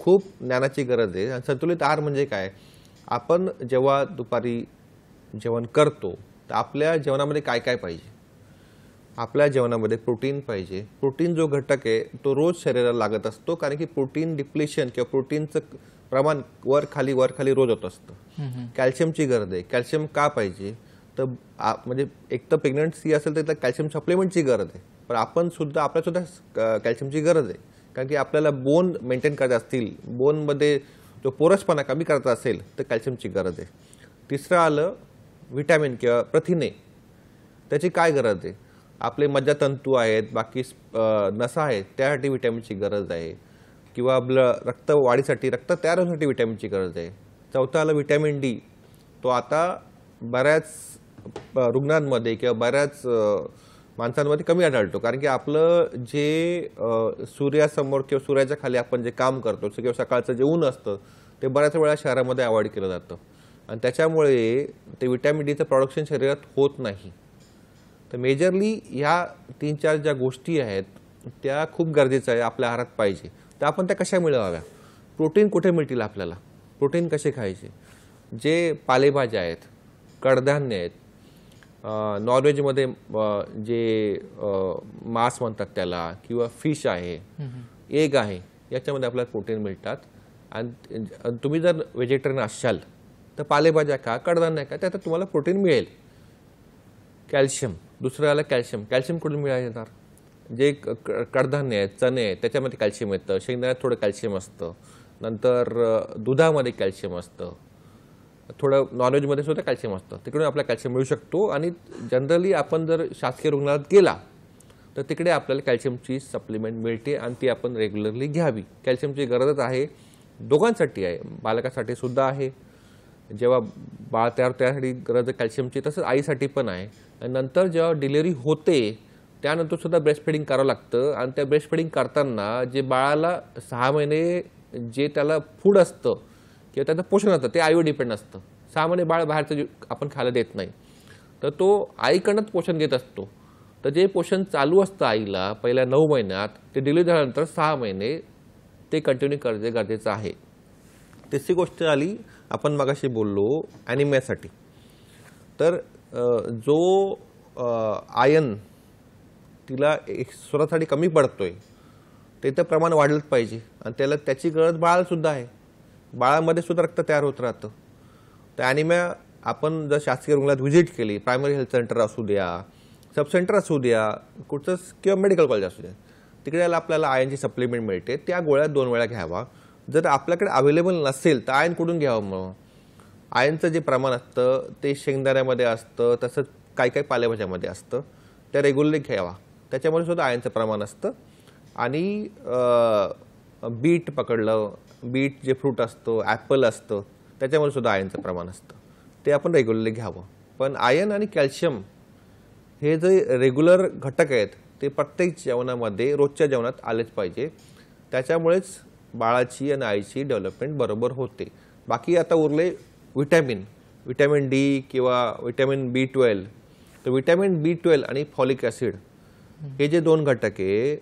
खूप ज्ञानाची गरज आहे. आणि संतुलित आहार म्हणजे काय, आपण जेव्हा दुपारी जेवण करतो तर आपल्या जेवणामध्ये काय काय पाहिजे. आपल्या जेवणामध्ये प्रोटीन पाहिजे. प्रोटीन जो घटक आहे तो रोज शरीराला लागत असतो, कारण की प्रोटीन डिप्लेशन किंवा प्रोटीनचं प्रमाण वर खाली रोज होत असतं. कॅल्शियमची गरज आहे. कॅल्शियम का पाहिजे तर म्हणजे एक तर प्रेग्नन्सी असेल तर कॅल्शियम सप्लिमेंटची गरज आहे, पण आपल्याला सुद्धा कॅल्शियमची गरज आहे. कारण की आपल्याला बोन मेंटेन करायचे असतील, बोनमध्ये जो पोरसपणा कमी करायचा असेल तर कॅल्शियमची गरज आहे. तिसरं आलं व्हिटॅमिन किंवा प्रथिने, त्याची काय गरज आहे. आपले मज्जातंतू आहेत, बाकी नसा आहेत, त्यासाठी व्हिटॅमिनची गरज आहे. किंवा रक्त वाढीसाठी, रक्त तयार होण्यासाठी व्हिटॅमिनची गरज आहे. चौथं आलं व्हिटॅमिन डी. तो आता बऱ्याच रुग्णांमध्ये किंवा बऱ्याच माणसांमध्ये कमी आढळतो, कारण की आपलं जे सूर्यासमोर किंवा सूर्याच्या खाली आपण जे काम करतो किंवा सकाळचं जे ऊन असतं ते बऱ्याच वेळा शहरामध्ये अवॉइड केलं जातं आणि त्याच्यामुळे ते व्हिटॅमिन डीचं प्रोडक्शन शरीरात होत नाही. तर मेजरली ह्या 3-4 ज्या गोष्टी आहेत त्या खूप गरजेचं आहे आपल्या आहारात पाहिजे. तर आपण त्या कशा मिळवाव्या, प्रोटीन कुठे मिळतील आपल्याला, प्रोटीन कसे खायचे. जे पालेभाज्या आहेत, कडधान्य आहेत, नॉनव्हेजमध्ये जे मांस म्हणतात त्याला, किंवा फिश आहे, एग आहे, याच्यामध्ये आपल्याला प्रोटीन मिळतात. आणि तुम्ही जर व्हेजिटेरियन असाल तर पालेभाज्या खा, कडधान्य खा, त्यात तुम्हाला प्रोटीन मिळेल. कॅल्शियम, दुसरं आलं कॅल्शियम कुठून मिळणार. जे कडधान्य आहेत, चणे आहेत, त्याच्यामध्ये कॅल्शियम येतं. शेंगदाण्यात थोडं कॅल्शियम असतं. नंतर दुधामध्ये कॅल्शियम असतं. थोडं नॉनव्हेजमध्ये सुद्धा कॅल्शियम असतं. तिकडून आपल्याला कॅल्शियम मिळू शकतो. आणि जनरली आपण जर शासकीय रुग्णालयात गेला तर तिकडे आपल्याला कॅल्शियमची सप्लिमेंट मिळते आणि ती आपण रेग्युलरली घ्यावी. कॅल्शियमची गरजच आहे, दोघांसाठी आहे, बालकासाठी सुद्धा आहे. जेव्हा बाळ त्यासाठी गरज कॅल्शियमची, तसंच आईसाठी पण आहे. आणि नंतर जेव्हा डिलिव्हरी होते त्यानंतर सुद्धा ब्रेस्ट फिडिंग करावं लागतं. आणि त्या ब्रेस्ट फिडिंग करताना जे बाळाला 6 महिने जे त्याला फूड असतं किंवा त्याचं पोषण असतं ते आईवर डिपेंड असतं. 6 महिने बाळ बाहेरचं आपण खायला देत नाही, तर तो आईकडनंच पोषण घेत असतो. तर जे पोषण चालू असतं आईला पहिल्या 9 महिन्यात, ते डिलिव्हरी झाल्यानंतर 6 महिने ते कंटिन्यू करणे गरजेचं आहे. तिसरी गोष्ट आली, आपण मगाशी बोललो ॲनिमियासाठी. तर जो आयन तिला स्वतःसाठी कमी पडतोय ते तर प्रमाण वाढलंच पाहिजे आणि त्याला त्याची गरज बाळासुद्धा आहे. बाळामध्ये सुद्धा रक्त तयार होत राहतं. तर ॲनिमिया आपण जर शासकीय रुग्णालयात व्हिजिट केली, प्रायमरी हेल्थ सेंटर असू द्या, सब सेंटर असू द्या, कुठचंच किंवा मेडिकल कॉलेज असू द्या, तिकडे आपल्याला आयनची सप्लिमेंट मिळते. त्या गोळ्या 2 वेळा घ्यावा. जर आपल्याकडे अवेलेबल नसेल तर आयन कुठून घ्यावं? मग आयनचं जे प्रमाण असतं ते शेंगदाण्यामध्ये असतं, तसंच काही काही पालेभाज्यामध्ये असतं, त्या रेग्युलरली घ्यावा. त्याच्यामध्ये सुद्धा आयनचं प्रमाण असतं. आणि बीट पकडलं, बीट जे फ्रूट असतं, ॲपल असतं, त्याच्यामध्ये सुद्धा आयनचं प्रमाण असतं, ते आपण रेग्युलरली घ्यावं. पण आयन आणि कॅल्शियम हे जे रेग्युलर घटक आहेत ते प्रत्येक जेवणामध्ये रोजच्या जेवणात आलेच पाहिजे. त्याच्यामुळेच बाळाची आणि आईची डेव्हलपमेंट बरोबर होते. बाकी आता उरले विटॅमिन डी किंवा विटॅमिन B12. तर विटॅमिन B12 आणि फॉलिक ॲसिड हे जे 2 घटक आहे,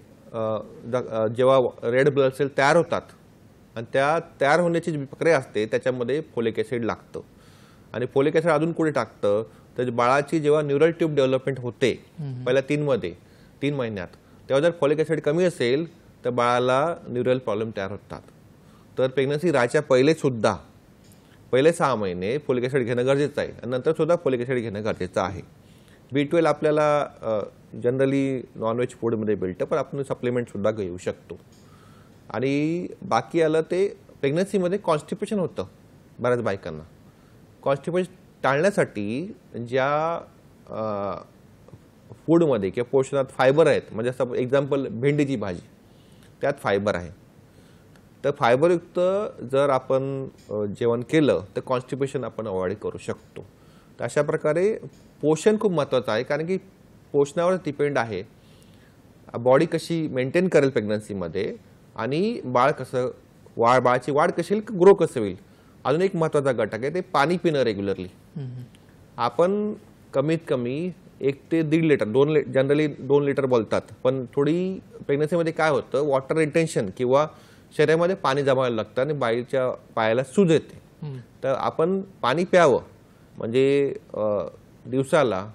जेव्हा रेड ब्लड सेल तयार होतात आणि त्या तयार होण्याची जी प्रक्रिया असते त्याच्यामध्ये फॉलिक ॲसिड लागतं. आणि फॉलिक ॲसिड अजून कुठे टाकतं तर बाळाची जेव्हा न्यूरल ट्यूब डेव्हलपमेंट होते पहिल्या 3 महिन्यात, तेव्हा जर फॉलिक ॲसिड कमी असेल तर बाळाला न्यूरल प्रॉब्लेम तयार होतात. तर प्रेग्नन्सी राहायच्या पहिले 6 महिने फॉलिक ॲसिड घेणं गरजेचं आहे आणि नंतर सुद्धा फॉलिक ॲसिड घेणं गरजेचं आहे. B12 आपल्याला जनरली नॉनव्हेज फूडमध्ये मिळतं, पण आपण सप्लिमेंटसुद्धा घेऊ शकतो. आणि बाकी आलं ते प्रेग्नन्सीमध्ये कॉन्स्टिपेशन होतं बऱ्याच बायकांना. कॉन्स्टिपेशन टाळण्यासाठी ज्या फूडमध्ये किंवा पोषणात फायबर आहेत, म्हणजे असं एक्झाम्पल भेंडीची भाजी, त्यात फायबर आहे. तर फायबरयुक्त जर आपण जेवण केलं तर कॉन्स्टिपेशन आपण अवॉइड करू शकतो. तर अशा प्रकारे पोषण खूप महत्त्वाचं आहे, कारण की पोषणावर डिपेंड आहे बॉडी कशी मेंटेन करेल प्रेग्नन्सीमध्ये आणि बाळाची वाढ कशी होईल, ग्रो कसं होईल. अजून एक महत्त्वाचा घटक आहे ते पाणी पिणं रेग्युलरली. आपण कमीत कमी 1 ते 1.5 लिटर, जनरली 2 लिटर बोलतात, पण थोडी प्रेग्नन्सीमध्ये काय होतं, वॉटर रिटेन्शन किंवा शरीरामध्ये पाणी जमा व्हायला लागतं आणि बाईच्या पायाला सूज येते. तर आपण पाणी प्यावं, म्हणजे दिवसाला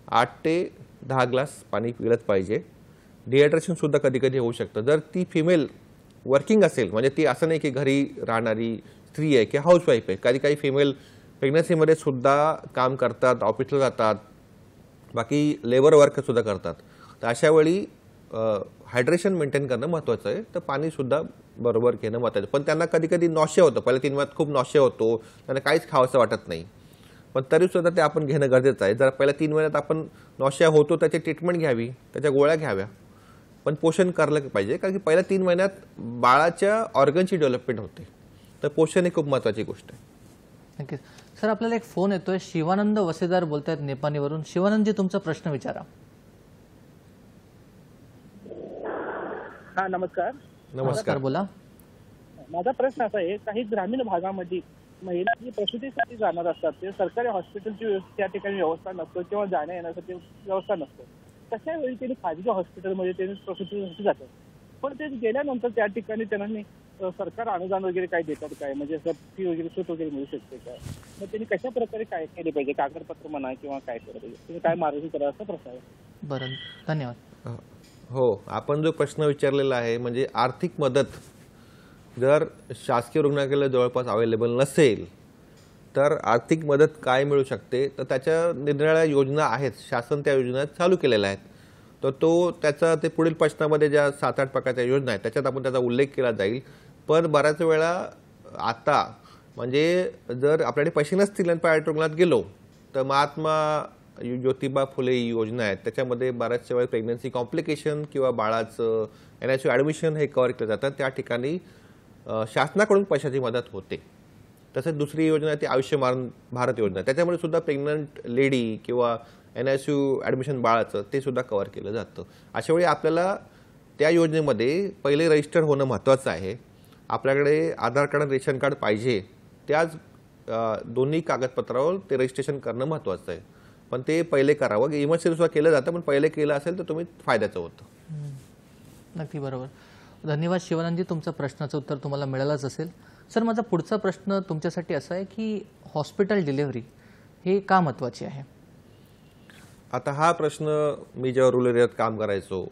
8 ते 10 ग्लास पाणी पिलंच पाहिजे. डिहायड्रेशनसुद्धा कधी कधी होऊ शकतं. जर ती फिमेल वर्किंग असेल, म्हणजे ती असं नाही की घरी राहणारी स्त्री आहे किंवा हाऊसवाईफ आहे, काही फिमेल प्रेग्नन्सीमध्ये सुद्धा काम करतात, ऑफिसला जातात, बाकी लेबर वर्कसुद्धा करतात. तर अशा वेळी हायड्रेशन मेंटेन करणं महत्त्वाचं आहे. तर पाणीसुद्धा बरोबर घेणं महत्त्वाचं. पण त्यांना कधी कधी नॉशिया होतं, पहिल्या 3 महिन्यात खूप नॉशिया होतो, त्यांना काहीच खावंसं वाटत नाही, पण तरीसुद्धा ते आपण घेणं गरजेचं आहे. जर पहिल्या 3 महिन्यात आपण नॉशिया होतो त्याची ट्रीटमेंट घ्यावी, त्याच्या गोळ्या घ्याव्या, पण पोषण करलं पाहिजे, कारण की पहिल्या 3 महिन्यात बाळाच्या ऑर्गनची डेव्हलपमेंट होते. तर पोषण ही खूप महत्त्वाची गोष्ट आहे. नक्कीच. सर, आपल्याला एक फोन येतोय. शिवानंद वसेदार बोलतायत नेपानीवरून. शिवानंदजी, तुमचा प्रश्न विचारा. हा, नमस्कार. नमस्कार, बोला. माझा प्रश्न असा आहे, काही ग्रामीण भागामध्ये महिला जी प्रसूतीसाठी जाणार असतात ते सरकारी हॉस्पिटलची त्या ठिकाणी व्यवस्था नसतो किंवा जाण्या येण्यासाठी व्यवस्था नसतो. तशा वेळी त्यांनी खाजगी हॉस्पिटलमध्ये त्यांनी प्रसूतीसाठी जातात, पण ते गेल्यानंतर त्या ठिकाणी त्यांना सरकार अनुदान वगैरे काय देतात काय, म्हणजे असं फी वगैरे सूट वगैरे मिळू शकते काय? मग त्यांनी कशा प्रकारे काय केले पाहिजे, कागदपत्र म्हणा किंवा काय केलं पाहिजे, तुम्ही काय मार्गदर्शन करा, असा प्रश्न आहे. बरं, धन्यवाद. हो, आपण जो प्रश्न विचारलेला आहे म्हणजे आर्थिक मदत जर शासकीय रुग्णालयाला जवळपास अवेलेबल नसेल तर आर्थिक मदत काय मिळू शकते, तर त्याच्या निरनिराळ्या योजना आहेत. शासन त्या योजना चालू केलेल्या आहेत. तर त्याचा ते पुढील प्रश्नामध्ये ज्या 7-8 प्रकारच्या योजना आहेत त्याच्यात आपण त्याचा उल्लेख केला जाईल. पण बऱ्याच वेळा आता म्हणजे जर आपल्याकडे पैसे नसतील आणि प्रायव्हेट रुग्णालयात गेलो तर महात्मा ज्योतिबा फुले योजना आहेत, त्याच्यामध्ये बऱ्याचशा वेळेस प्रेग्नन्सी कॉम्प्लिकेशन किंवा बाळाचं NICU ॲडमिशन हे कव्हर केलं जातं. त्या ठिकाणी शासनाकडून पैशाची मदत होते. तसंच दुसरी योजना आहे ती आयुष्यमान भारत योजना, त्याच्यामुळे सुद्धा प्रेग्नंट लेडी किंवा NICU ॲडमिशन बाळाचं ते सुद्धा कव्हर केलं जातं. अशा वेळी आपल्याला त्या योजनेमध्ये पहिले रजिस्टर होणं महत्त्वाचं आहे. आपल्याकडे आधार कार्ड आणि रेशन कार्ड पाहिजे. त्याच दोन्ही कागदपत्रावर ते रजिस्ट्रेशन करणं महत्त्वाचं आहे. पण ते पहिले करावं. इमर्जन्सी सुद्धा केलं जातं, पण पहिले केलं असेल तर तुम्ही फायद्याचं होतं. नक्की बरोबर. धन्यवाद शिवानंदजी, तुमच्या प्रश्नाचं उत्तर तुम्हाला मिळालंच असेल. सर, माझा पुढचा प्रश्न तुमच्यासाठी असा आहे की हॉस्पिटल डिलिव्हरी हे का महत्त्वाची आहे? आता हा प्रश्न मी जेव्हा रुरल एरियात काम करायचो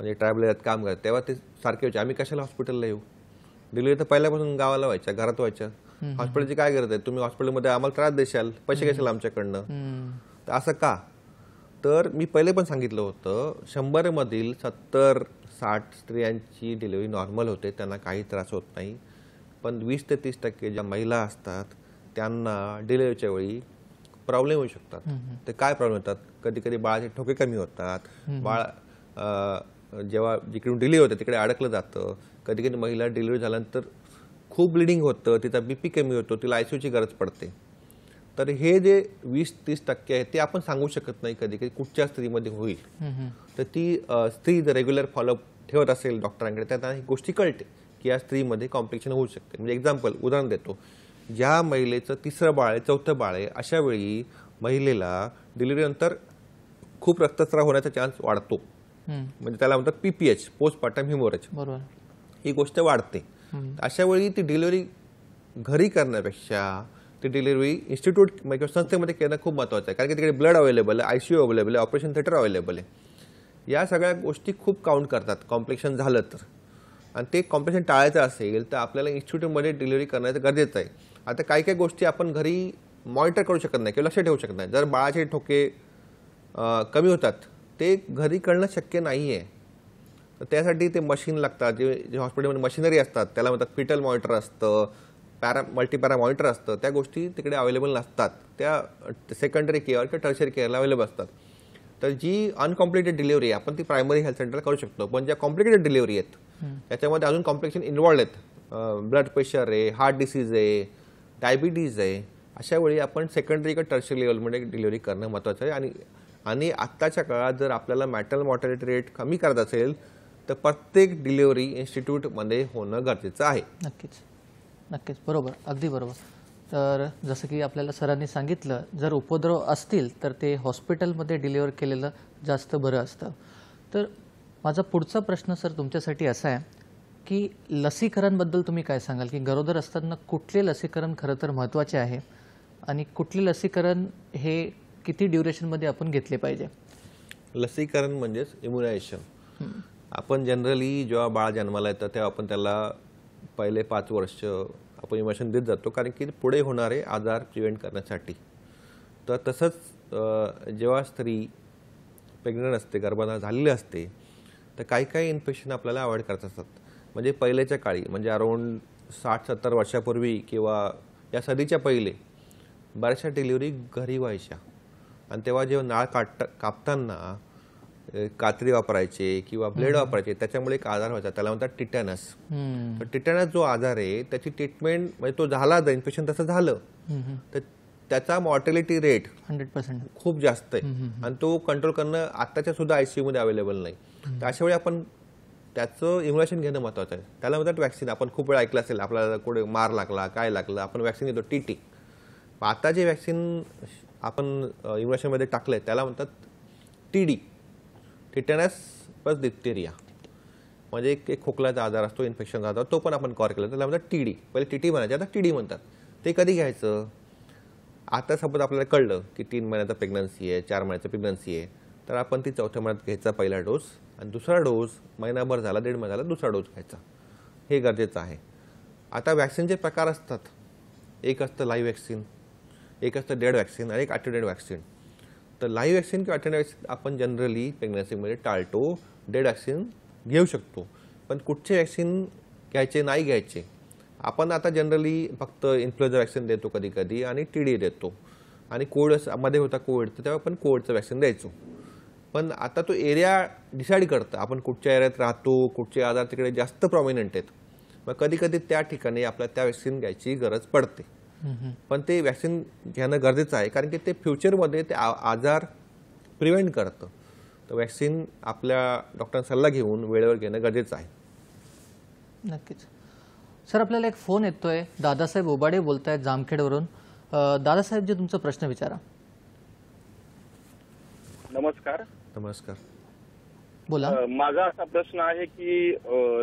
म्हणजे ट्रायबल एरियात काम करतात तेव्हा ते सारखे व्हायचे, आम्ही कशाला हॉस्पिटलला येऊ, डिलिव्हरी तर पहिल्यापासून गावाला व्हायच्या, घरात व्हायच्या, हॉस्पिटलची काय गरज आहे, तुम्ही हॉस्पिटलमध्ये आम्हाला त्रास देशाल, पैसे घ्याल आमच्याकडनं. तर असं का? तर मी पहिले पण सांगितलं होतं 100 मधील 70-60 स्त्रियांची डिलिव्हरी नॉर्मल होते, त्यांना काही त्रास होत नाही. पण 20 ते 30% ज्या महिला असतात त्यांना डिलिव्हरीच्या वेळी प्रॉब्लेम होऊ शकतात. ते काय प्रॉब्लेम होतात? कधी कधी बाळाचे ठोके कमी होतात, बाळ जेव्हा जिकडून डिलिव्हरी होते तिकडे अडकलं जातं, कधी कधी महिला डिलिव्हरी झाल्यानंतर खूप ब्लिडिंग होतं, तिचा BP कमी होतो, तिला ICUची गरज पडते. तर हे जे 20-30% आहे ते आपण सांगू शकत नाही कधी कधी कुठच्या स्त्रीमध्ये होईल. तर ती स्त्री जर रेग्युलर फॉलोअप ठेवत असेल डॉक्टरांकडे तर त्यांना ही गोष्टी कळते की या स्त्रीमध्ये कॉम्प्लिकेशन होऊ शकते. म्हणजे एक्झाम्पल उदाहरण देतो, ज्या महिलेचं 3रं बाळ आहे 4थं बाळ आहे अशा वेळी महिलेला डिलिव्हरीनंतर खूप रक्तस्राव होण्याचा चान्स वाढतो, म्हणजे त्याला म्हणतात PPH, पोस्टपार्टम हिमोरेज, बरोबर, ही गोष्ट वाढते. अशा वेळी ती डिलिव्हरी घरी करण्यापेक्षा ती डिलिव्हरी इन्स्टिट्यूट किंवा संस्थेमध्ये करणं खूप महत्त्वाचं आहे, कारण की तिकडे ब्लड अवेलेबल आहे, ICU अवेलेबल आहे, ऑपरेशन थिएटर अवेलेबल आहे. या सगळ्या गोष्टी खूप काउंट करतात कॉम्प्लिकेशन झालं तर. आणि ते कॉम्प्लिकेशन टाळायचं असेल तर आपल्याला इन्स्टिट्यूटमध्ये डिलिव्हरी करण्याचं गरजेचं आहे. आता काही काही गोष्टी आपण घरी मॉनिटर करू शकत नाही किंवा लक्ष ठेवू शकत नाही. जर बाळाचे ठोके कमी होतात ते घरी करणं शक्य नाही आहे, तर त्यासाठी ते मशीन लागतात, जे हॉस्पिटलमध्ये मशिनरी असतात त्याला म्हणतात फिटल मॉनिटर असतं, मल्टीपॅरा मॉनिटर असतं, त्या गोष्टी तिकडे अवेलेबल नसतात, त्या सेकंडरी केअर किंवा टर्शरी केअरला अवेलेबल असतात. तर जी अनकॉम्प्लिकेटेड डिलिव्हरी आहे आपण ती प्रायमरी हेल्थ सेंटरला करू शकतो. पण ज्या कॉम्प्लिकेटेड डिलिव्हरी आहेत त्याच्यामध्ये अजून कॉम्प्लिकेशन इन्व्हॉल्ड आहेत, ब्लड प्रेशर आहे, हार्ट डिसीज आहे, डायबिटीज आहे, अशा वेळी आपण सेकंडरी किंवा टर्शरी लेवलमध्ये डिलिव्हरी करणं महत्त्वाचं आहे. आणि आत्ताच्या काळात जर आपल्याला मॅटर्नल मॉर्टॅलिटी रेट कमी करायचा असेल तर प्रत्येक डिलिव्हरी इन्स्टिट्यूटमध्ये होणं गरजेचं आहे. नक्कीच, बरोबर, अगदी बरोबर. तर जसं की आपल्याला सरांनी सांगितलं, जर उपद्रव असतील तर ते हॉस्पिटलमध्ये डिलिव्हर केलेलं जास्त बरं असतं. तर माझा पुढचा प्रश्न सर तुमच्यासाठी असा आहे की लसीकरणबद्दल तुम्ही काय सांगाल, की गरोदर असताना कुठले लसीकरण खरं तर महत्त्वाचे आहे आणि कुठले लसीकरण हे किती ड्युरेशनमध्ये आपण घेतले पाहिजे? लसीकरण म्हणजेच इम्युनायझेशन. आपण जनरली जेव्हा बाळ जन्माला येतं तेव्हा आपण त्याला पहिले 5 वर्ष आपण इम्युनायझेशन देत जातो, कारण की पुढे होणारे आजार प्रिव्हेंट करण्यासाठी. तर तसंच जेव्हा स्त्री प्रेग्नंट असते, गर्भधारण झालेली असते, तर काही काही इन्फेक्शन आपल्याला अवॉइड करत असतात. म्हणजे पहिलेच्या काळी म्हणजे अराऊंड 60-70 वर्षापूर्वी किंवा या सदीच्या पहिले बऱ्याचशा डिलिव्हरी घरी व्हायच्या. आणि तेव्हा जेव्हा नाळ कापताना कात्री वापरायचे किंवा ब्लेड वापरायचे, त्याच्यामुळे एक आजार व्हायचा, त्याला म्हणतात टिटॅनस. तर टिटॅनस जो आजार आहे त्याची ट्रीटमेंट म्हणजे तो झाला, इन्फेक्शन तसं झालं तर त्याचा मॉर्टॅलिटी रेट 100% खूप जास्त आहे आणि तो कंट्रोल करणं आत्ताच्या सुद्धा ICU मध्ये अवेलेबल नाही. तर अशा वेळी आपण त्याचं इम्युनेशन घेणं महत्त्वाचं आहे. त्याला म्हणतात वॅक्सिन. आपण खूप वेळा ऐकलं असेल, आपल्याला कुठे मार लागला, काय लागलं, आपण वॅक्सिन घेतो TT. आता जे वॅक्सिन आपण इम्युनेशनमध्ये टाकलंय त्याला म्हणतात TD, टिटॅनस प्लस डिप्थेरिया. म्हणजे एक खोकल्याचा आजार असतो, इन्फेक्शनचा आजार, तो पण आपण कव्हर केला, त्याला म्हणतात TD. पहिले TT म्हणायचे, आता TD म्हणतात. ते कधी घ्यायचं? आता सपोज आपल्याला कळलं की 3 महिन्याचा प्रेग्नन्सी आहे, 4 महिन्याचा प्रेग्नन्सी आहे, तर आपण ती 4थ्या महिन्यात घ्यायचा पहिला डोस आणि दुसरा डोस महिनाभर झाला, 1.5 महिना झाला, दुसरा डोस घ्यायचा. हे गरजेचं आहे. आता वॅक्सिनचे प्रकार असतात. एक असतं लाईव्ह वॅक्सिन, एक असतं डेड वॅक्सिन आणि एक अटेन्युएटेड वॅक्सिन. तर लाईव्ह वॅक्सिन किंवा अटेन्युएटेड वॅक्सिन आपण जनरली प्रेग्नन्सीमध्ये टाळतो. डेड वॅक्सिन घेऊ शकतो. पण कुठचे वॅक्सिन घ्यायचे नाही घ्यायचे, आपण आता जनरली फक्त इन्फ्लुएन्झा वॅक्सिन देतो कधी कधी आणि TD देतो. आणि कोविड मध्ये होता कोविड, तर तेव्हा आपण कोविडचं वॅक्सिन द्यायचो. पण आता तो एरिया डिसाईड करतं आपण कुठच्या एरियात राहतो, कुठचे आजार तिकडे जास्त प्रॉमिनंट आहेत, मग कधी कधी त्या ठिकाणी आपल्याला त्या वॅक्सिन घ्यायची गरज पडते. पण ते वॅक्सिन घेणं गरजेचं आहे, कारण की ते फ्युचरमध्ये ते आजार प्रिव्हेंट करतं. तर वॅक्सिन आपल्या डॉक्टरांचा सल्ला घेऊन वेळेवर घेणं गरजेचं आहे. नक्कीच. सर, आपल्याला एक फोन येतोय. दादासाहेब ओबाडे बोलतायत जामखेडवरून. दादासाहेब जी तुमचा प्रश्न विचारा. नमस्कार. नमस्कार. बोला. माझा असा प्रश्न आहे की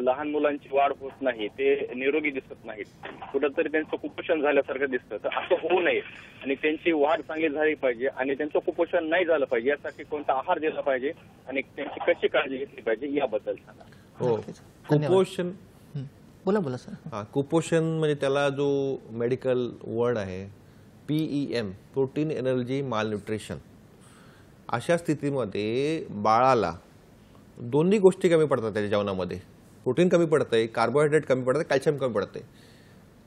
लहान मुलांची वाढ होत नाही, ते निरोगी दिसत नाहीत, कुठंतरी त्यांचं कुपोषण झाल्यासारखं दिसतं. तर असं होऊ नये आणि त्यांची वाढ चांगली झाली पाहिजे आणि त्यांचं कुपोषण नाही झालं पाहिजे यासाठी कोणता आहार दिला पाहिजे आणि त्यांची कशी काळजी घेतली पाहिजे याबद्दल सांगा. हो, कुपोषण. बोला सर. हा, कुपोषण म्हणजे त्याला जो मेडिकल वर्ड आहे PEM, प्रोटीन एनर्जी मालन्यूट्रिशन. अशा स्थितीमध्ये बाळाला दोन्ही गोष्टी कमी पडतात त्याच्या जेवणामध्ये. प्रोटीन कमी पडतंय, कार्बोहायड्रेट कमी पडतंय, कॅल्शियम कमी पडतंय.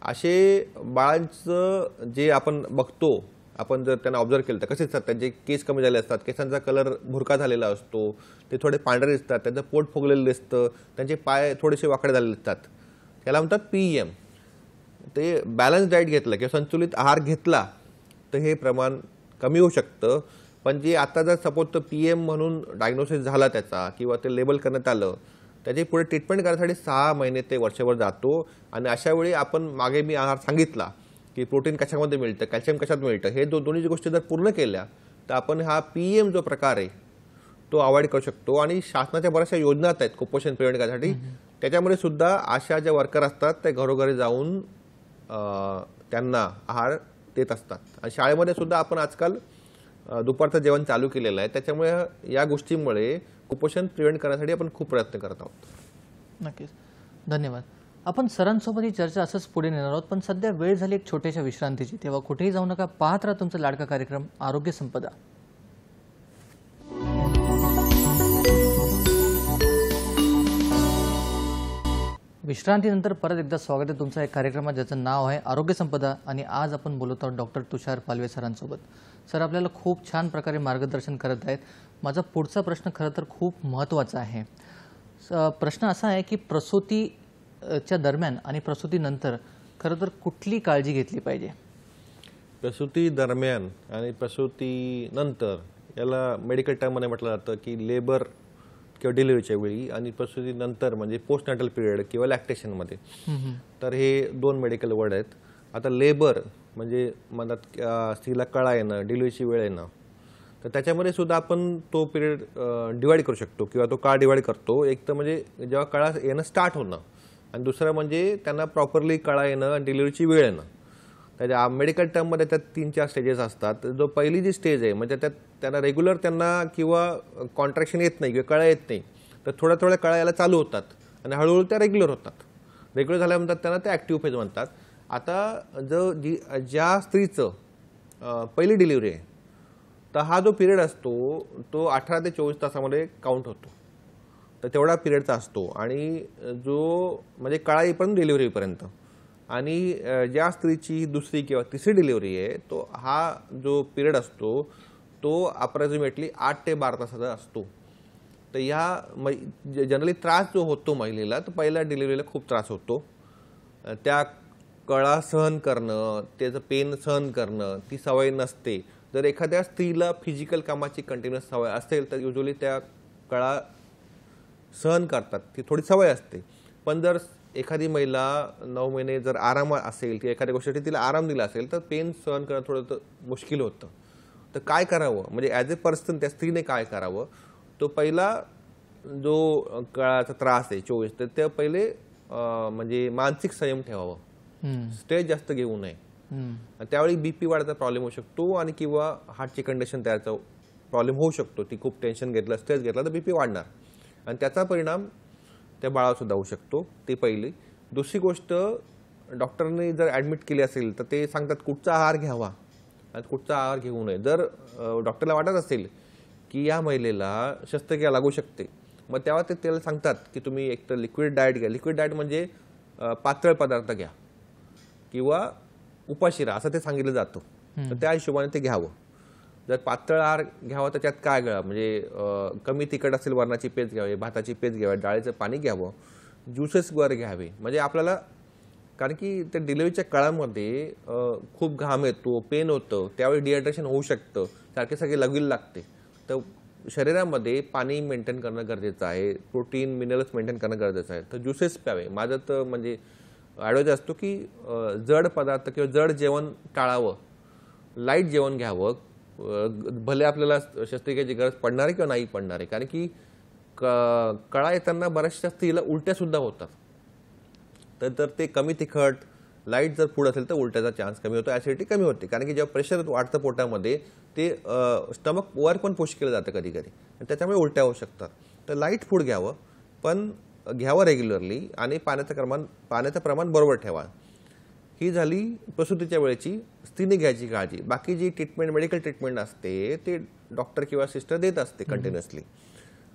असे बाळांचं जे आपण बघतो, आपण जर त्यांना ऑब्झर्व केलं तर कसे असतात, त्यांचे केस कमी झाले असतात, केसांचा कलर भुरका झालेला असतो, ते थोडे पांढरे दिसतात, त्यांचं पोट फुगलेलं दिसतं, त्यांचे पाय थोडेसे वाकडे झालेले असतात. त्याला म्हणतात PEM. ते बॅलन्स डाएट घेतलं किंवा संतुलित आहार घेतला तर हे प्रमाण कमी होऊ शकतं. पण जे आता जर सपोज तर PM म्हणून डायग्नोसिस झाला त्याचा किंवा ते लेबल करण्यात आलं, त्याची पुढे ट्रीटमेंट करण्यासाठी 6 महिने ते वर्षभर जातो. आणि अशा वेळी आपण मागे मी आहार सांगितला की प्रोटीन कशामध्ये मिळतं, कॅल्शियम कशात मिळतं, हे दोन्ही गोष्टी जर पूर्ण केल्या तर आपण हा PEM जो प्रकार आहे तो अवॉइड करू शकतो. आणि शासनाच्या बऱ्याचशा योजना आहेत कुपोषण प्रिव्हेंट करण्यासाठी. त्याच्यामध्ये सुद्धा अशा ज्या वर्कर असतात ते घरोघरी जाऊन त्यांना आहार देत असतात. आणि शाळेमध्ये सुद्धा आपण आजकाल दुपारचं जेवण चालू केलेलं आहे. त्याच्यामुळे या गोष्टींमुळे कुपोषण प्रिव्हेंट करण्यासाठी आपण खूप प्रयत्न करत आहोत. नक्कीच, धन्यवाद. आपण सरांसोबत ही चर्चा असंच पुढे नेणार आहोत, पण सध्या वेळ झाली एक छोट्याशा विश्रांतीची. तेव्हा कुठेही जाऊ नका, पाहत राहा तुमचा लाडका कार्यक्रम आरोग्य संपदा. विश्रांतीनंतर परत एकदा स्वागत आहे तुमचं एक कार्यक्रमात ज्याचं नाव आहे आरोग्य संपदा. आणि आज आपण बोलत आहोत डॉक्टर तुषार पालवे सरांसोबत. सर आपल्याला खूप छान प्रकारे मार्गदर्शन करत आहेत. माझा पुढचा प्रश्न खरं तर खूप महत्त्वाचा आहे. प्रश्न असा आहे की प्रसूतीच्या दरम्यान आणि प्रसूतीनंतर खरं तर कुठली काळजी घेतली पाहिजे? प्रसूती दरम्यान आणि प्रसूतीनंतर याला मेडिकल टर्ममध्ये म्हटलं जातं की लेबर किंवा डिलिव्हरीच्या वेळी, आणि प्रसूतीनंतर म्हणजे पोस्टनॅटल पिरियड किंवा लॅक्टेशनमध्ये. तर हे 2 मेडिकल वर्ड आहेत. आता लेबर म्हणजे म्हणतात स्त्रीला कळा येणं, डिलिव्हरीची वेळ येणं, तर त्याच्यामध्ये सुद्धा आपण तो पिरियड डिवाईड करू शकतो किंवा तो काळ डिवाईड करतो. एक तर म्हणजे जेव्हा कळा येणं स्टार्ट होणं, आणि दुसरं म्हणजे त्यांना प्रॉपरली कळा येणं आणि डिलिव्हरीची वेळ येणं. त्याच्या मेडिकल टर्ममध्ये त्यात 3-4 स्टेजेस असतात. जो पहिली जी स्टेज आहे म्हणजे त्यात त्यांना रेग्युलर किंवा कॉन्ट्रॅक्शन येत नाही किंवा कळा येत नाही, तर थोड्या थोड्या कळा यायला चालू होतात आणि हळूहळू त्या रेग्युलर होतात. रेग्युलर झाल्या म्हणतात त्यांना ते ॲक्टिव्ह फेज म्हणतात. आता ज्या स्त्रीचं पहिली डिलिव्हरी आहे तर हा जो पिरियड असतो तो 18 ते 24 तासामध्ये काउंट होतो. तर तेवढा पिरियडचा असतो आणि जो म्हणजे कळा येईपर्यंत डिलिव्हरीपर्यंत. आणि ज्या स्त्रीची दुसरी किंवा तिसरी डिलिव्हरी आहे तो हा जो पिरियड असतो तो अप्रॉक्सिमेटली 8 ते 12 तासाचा असतो. तर ह्या जनरली त्रास जो होतो महिलेला, तर पहिल्या डिलिव्हरीला खूप त्रास होतो. त्या कळा सहन करणं, त्याचं पेन सहन करणं ती सवय नसते. जर एखाद्या स्त्रीला फिजिकल कामाची कंटिन्युअस सवय असेल तर युजली त्या कळा सहन करतात, ती थोडी सवय असते. पण जर एखादी महिला 9 महिने जर आराम असेल किंवा एखाद्या गोष्टीसाठी तिला आराम दिला असेल तर पेन सहन करणं थोडं मुश्किल होतं. तर काय करावं म्हणजे ॲज ए पर्सन त्या स्त्रीने काय करावं? तो पहिला जो कळाचा त्रास आहे 24, तर ते पहिले म्हणजे मानसिक संयम ठेवावं, स्ट्रेस जास्त घेऊ नये. त्यावेळी BP वाढायचा प्रॉब्लेम होऊ शकतो आणि किंवा हार्टची कंडिशन त्याचा प्रॉब्लेम होऊ शकतो. ती खूप टेन्शन घेतलं, स्ट्रेस घेतला तर BP वाढणार आणि त्याचा परिणाम त्या बाळावर सुद्धा होऊ शकतो. ती पहिली. दुसरी गोष्ट, डॉक्टरने जर ॲडमिट केली असेल तर ते सांगतात कुठचा आहार घ्यावा आणि कुठचा आहार घेऊ नये. जर डॉक्टरला वाटत असेल की या महिलेला शस्त्रक्रिया लागू शकते, मग तेव्हा ते त्याला सांगतात की तुम्ही एकतर लिक्विड डाएट घ्या. लिक्विड डाएट म्हणजे पातळ पदार्थ घ्या किंवा उपाशी राहा असं ते सांगितलं जातं. तर त्या हिशोबाने ते घ्यावं. जर पातळ आहार घ्यावा तर त्यात काय घ्यावं म्हणजे कमी तिखट असेल वरणाची पेज घ्यावी, भाताची पेज घ्यावी, डाळीचं पाणी घ्यावं, ज्युसेस वर घ्यावे. म्हणजे आपल्याला, कारण की त्या डिलिव्हरीच्या काळामध्ये खूप घाम येतो, पेन होतं, त्यावेळी डिहायड्रेशन होऊ शकतं, सारखे लगील लागते. तर शरीरामध्ये पाणी मेंटेन करणं गरजेचं आहे, प्रोटीन मिनरल्स मेंटेन करणं गरजेचं आहे. तर ज्युसेस प्यावे. माझं तर म्हणजे ॲडवाइज असतो की जड पदार्थ किंवा जड जेवण टाळावं, लाईट जेवण घ्यावं. भले आपल्याला शस्त्रक्रियेची गरज पडणार आहे किंवा नाही पडणार आहे, कारण की कळा येताना बऱ्याचशा स्त्रीला उलट्या सुद्धा होतात. तर ते कमी तिखट लाईट जर फूड असेल तर उलट्याचा चान्स कमी होतो, ॲसिडिटी कमी होते. कारण की जेव्हा प्रेशर वाढतं पोटामध्ये ते स्टमक वर पण पुश केलं जातं कधी कधी, त्याच्यामुळे उलट्या होऊ शकतात. तर लाईट फूड घ्यावं, पण घ्यावं रेग्युलरली, आणि पाण्याचं प्रमाण बरोबर ठेवा. ही झाली प्रसूतीच्या वेळेची स्त्रीने घ्यायची काळजी. बाकी जी ट्रीटमेंट, मेडिकल ट्रीटमेंट असते ते डॉक्टर किंवा सिस्टर देत असते कंटिन्युअसली.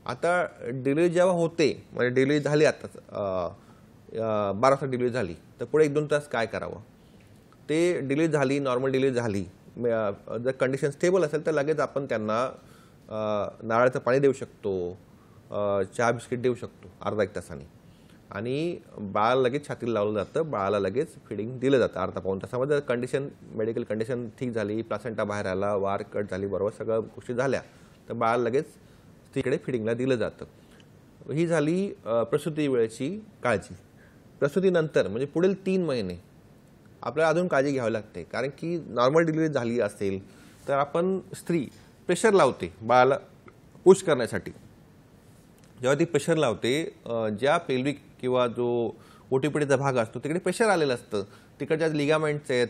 आता डिलिव्हरी जेव्हा होते, म्हणजे डिलिव्हरी झाली आता 12 वाजता डिलिव्हरी झाली, तर पुढे 1-2 तास काय करावं? ते डिलिव्हरी झाली, नॉर्मल डिलिव्हरी झाली, जर कंडिशन स्टेबल असेल तर लगेच आपण त्यांना नारळाचं पाणी देऊ शकतो, चहा बिस्किट देऊ शकतो अर्धा-1 तासाने, आणि बाळाला लगेच छातीला लावलं जातं, बाळाला लगेच फिडिंग दिलं जातं अर्धा-पाऊण तासामध्ये. कंडिशन, मेडिकल कंडिशन ठीक झाली, प्लासेंटा बाहेर आला, वार कट झाली, बरोबर सगळ्या गोष्टी झाल्या, तर बाळाला लगेच स्त्रीकडे फिडिंगला दिलं जातं. ही झाली प्रसूती वेळेची काळजी. प्रसूतीनंतर म्हणजे पुढील 3 महिने आपल्याला अजून काळजी घ्यावी लागते. कारण की नॉर्मल डिलिव्हरी झाली असेल तर आपण स्त्री प्रेशर लावते बाळाला पुश करण्यासाठी. जेव्हा ती प्रेशर लावते, ज्या पेल्विक किंवा जो ओटीपीटीचा भाग असतो तिकडे प्रेशर आलेलं असतं, तिकडच्या लिगामेंट्स आहेत,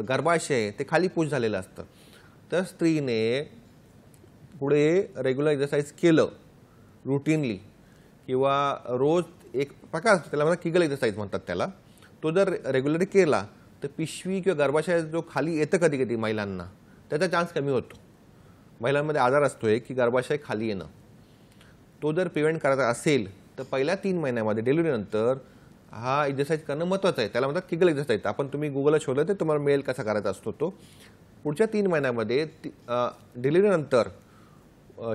गर्भाशय आहे, ते खाली पुश झालेलं असतं. तर स्त्रीने पुढे रेग्युलर एक्सरसाइज केलं रुटीनली, किंवा रोज एक प्रकार असतो त्याला म्हणतात किगल एक्सरसाइज म्हणतात त्याला, तो जर रेग्युलरली केला तर पिशवी किंवा गर्भाशय जो खाली येतं कधी कधी महिलांना, त्याचा चान्स कमी होतो. महिलांमध्ये आजार असतोय की गर्भाशय खाली येणं, तो जर प्रिव्हेंट करायचा असेल तर पहिल्या 3 महिन्यामध्ये डिलिव्हरीनंतर हा एक्सरसाइज करणं महत्त्वाचं आहे. त्याला म्हणतात किगल एक्सरसाइज. आपण तुम्ही गुगलला शोधलं तर तुम्हाला मेल कसा करायचा असतो तो. पुढच्या 3 महिन्यामध्ये डिलिव्हरीनंतर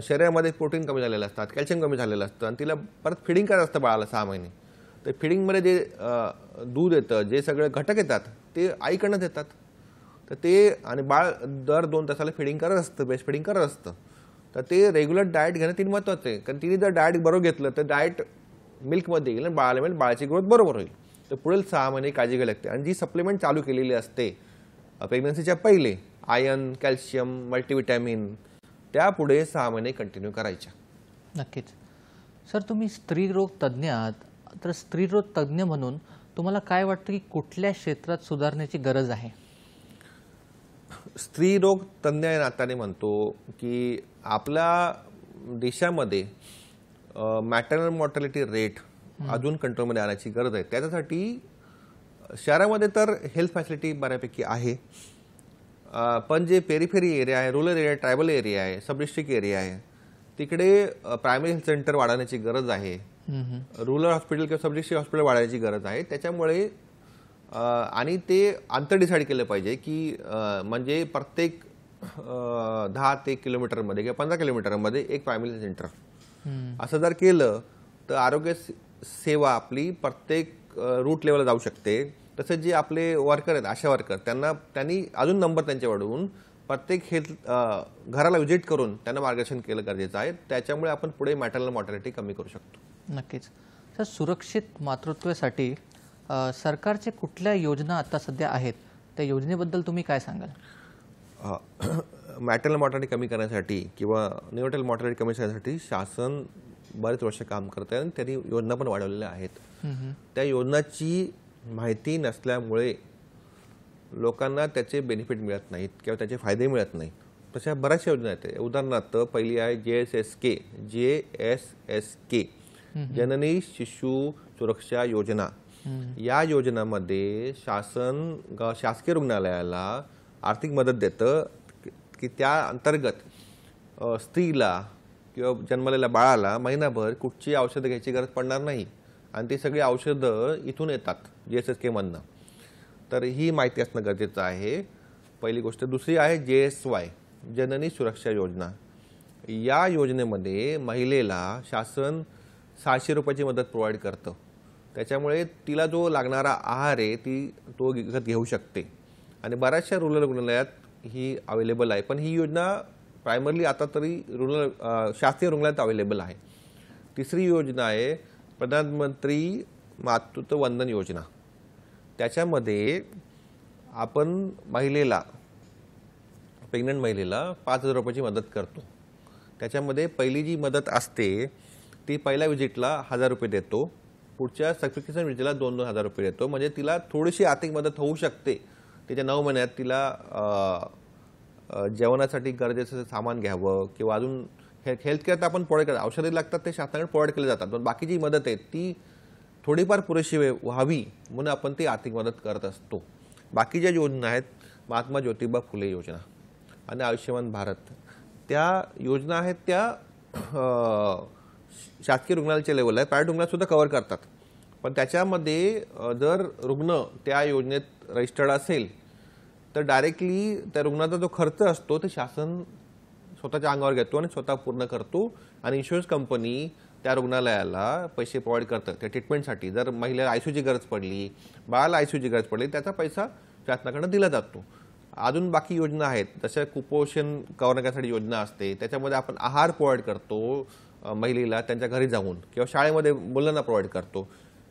शरीरामध्ये प्रोटीन कमी झालेलं असतात, कॅल्शियम कमी झालेलं असतं, आणि तिला परत फिडिंग करायचं असतं बाळाला 6 महिने. तर फिडिंगमध्ये जे दूध येतं, जे सगळे घटक येतात ते आईकडनंच येतात. तर ते, आणि बाळ दर 2 तासाला फिडिंग करत असतं, ब्रेस्ट फिडिंग करत असतं. तर ते रेग्युलर डाएट घेणं तिने महत्त्वाचं आहे. कारण तिने जर डाएट बरोबर घेतलं तर डाएट मिल्कमध्ये येईल आणि बाळाला मिळेल, बाळाची ग्रोथ बरोबर होईल. तर पुढील 6 महिने काळजी घ्यावी लागते. आणि जी सप्लिमेंट चालू केलेली असते प्रेग्नन्सीच्या पहिले, आयर्न, कॅल्शियम, मल्टीव्हिटॅमिन, त्या पुढे 6 महिने कंटिन्यू करायच्या. नक्कीच. सर, तुम्ही स्त्रीरोग तज्ज्ञ आहात, तर स्त्रीरोग तज्ज्ञ म्हणून तुम्हाला काय वाटतं की कुठल्या क्षेत्रात सुधारण्याची गरज आहे? स्त्रीरोग तज्ज्ञ या नात्याने म्हणतो की आपल्या देशामध्ये मॅटर्नल मॉर्टॅलिटी रेट अजून कंट्रोलमध्ये आणण्याची गरज आहे. त्याच्यासाठी शहरामध्ये तर हेल्थ फॅसिलिटी बऱ्यापैकी आहे, पण जे पेरिफेरी एरिया आहे, रूरल एरिया, ट्रायबल एरिया आहे, सब डिस्ट्रिक्ट एरिया आहे, तिकडे प्रायमरी हेल्थ सेंटर वाढवण्याची गरज आहे. रूरल हॉस्पिटल किंवा सब डिस्ट्रिक्ट हॉस्पिटल वाढवायची गरज आहे. त्याच्यामुळे आणि ते अंतर डिसाईड केलं पाहिजे की म्हणजे प्रत्येक 10 ते किलोमीटरमध्ये किंवा 15 किलोमीटरमध्ये एक प्रायमरी हेल्थ सेंटर, असं जर केलं तर आरोग्य सेवा आपली प्रत्येक रूट लेवलला जाऊ शकते. तसेच जे आपले वर्कर आहेत, आशा वर्कर, त्यांनी अजून नंबर त्यांच्या वाढवून प्रत्येक हेल्थ घराला व्हिजिट करून त्यांना मार्गदर्शन केलं गरजेचं आहे. त्याच्यामुळे आपण पुढे मॅटर्नल मॉर्टॅलिटी कमी करू शकतो. नक्कीच. सर, सुरक्षित मातृत्वासाठी सरकारचे कुठल्या योजना आता सध्या आहेत, त्या योजनेबद्दल तुम्ही काय सांगाल? मॅटर्नल मॉर्टॅलिटी कमी करण्यासाठी किंवा न्यूनॅटल मॉर्टॅलिटी कमी करण्यासाठी शासन बरेच वर्ष काम करत आहे आणि त्यांनी योजना पण वाढवलेल्या आहेत. त्या योजनाची माहिती नसल्यामुळे लोकांना त्याचे बेनिफिट मिळत नाहीत किंवा त्याचे फायदे मिळत नाहीत. तशा बऱ्याचशा योजना आहेत. उदाहरणार्थ पहिली आहे JSSK, जननी शिशु सुरक्षा योजना. या योजनामध्ये शासन शासकीय रुग्णालयाला आर्थिक मदत देतं की त्या अंतर्गत स्त्रीला किंवा जन्मलेल्या बाळाला महिनाभर कुठची औषधं घ्यायची गरज पडणार नाही, आणि ती सगळी औषधं इथून येतात JSSK मधनं. तर ही माहिती असणं गरजेचं आहे, पहिली गोष्ट. दुसरी आहे JSY, जननी सुरक्षा योजना. या योजनेमध्ये महिलेला शासन 600 रुपयाची मदत प्रोव्हाइड करतं. त्याच्यामुळे तिला जो लागणारा आहार आहे तो विकत घेऊ शकते, आणि बऱ्याचशा रूरल रुग्णालयात ही अवेलेबल आहे. पण ही योजना प्रायमरली आता तरी रूरल शासकीय रुग्णालयात अवेलेबल आहे. तिसरी योजना आहे प्रधानमंत्री मातृत्व वंदन योजना. त्याच्यामध्ये आपण प्रेग्नंट महिलेला 5,000 रुपयाची मदत करतो. त्याच्यामध्ये पहिली जी मदत असते ती पहिल्या विजिटला 1,000 रुपये देतो, पुढच्या सबस्क्रिप्शन विजिटला 2,000 रुपये देतो. म्हणजे तिला थोडीशी आर्थिक मदत होऊ शकते. तिच्या 9 महिन्यात तिला जेवणासाठी गरजेचं सामान घ्यावं किंवा अजून हेल्थकेअर तर आपण प्रोव्हाइड करतो, औषधी लागतात ते शासनाकडे प्रोव्हाइड केले जातात, पण बाकी जी मदत आहे ती थोडीफार पुरेशी व्हावी म्हणून आपण ती आर्थिक मदत करत असतो. बाकी ज्या योजना आहेत, महात्मा ज्योतिबा फुले योजना आणि आयुष्यमान भारत, त्या योजना आहेत त्या शासकीय रुग्णालयाच्या लेवलला आहे, प्रायव्हेट रुग्णालय सुद्धा कव्हर करतात. पण त्याच्यामध्ये जर रुग्ण त्या योजनेत रजिस्टर्ड असेल तर डायरेक्टली त्या रुग्णाचा जो खर्च असतो ते शासन स्वतःच्या अंगावर घेतो आणि स्वतः पूर्ण करतो आणि इन्शुरन्स कंपनी त्या रुग्णालयाला पैसे प्रोव्हाइड करतात त्या ट्रीटमेंटसाठी. जर महिलेला आयसीयूची गरज पडली, बाळाला आयसीयूची गरज पडली, त्याचा पैसा शासनाकडून दिला जातो. अजून बाकी योजना आहेत, जसं कुपोषण कव्हर करण्यासाठी योजना असते, त्याच्यामध्ये आपण आहार प्रोव्हाइड करतो महिलेला त्यांच्या घरी जाऊन किंवा शाळेमध्ये मुलांना प्रोव्हाइड करतो.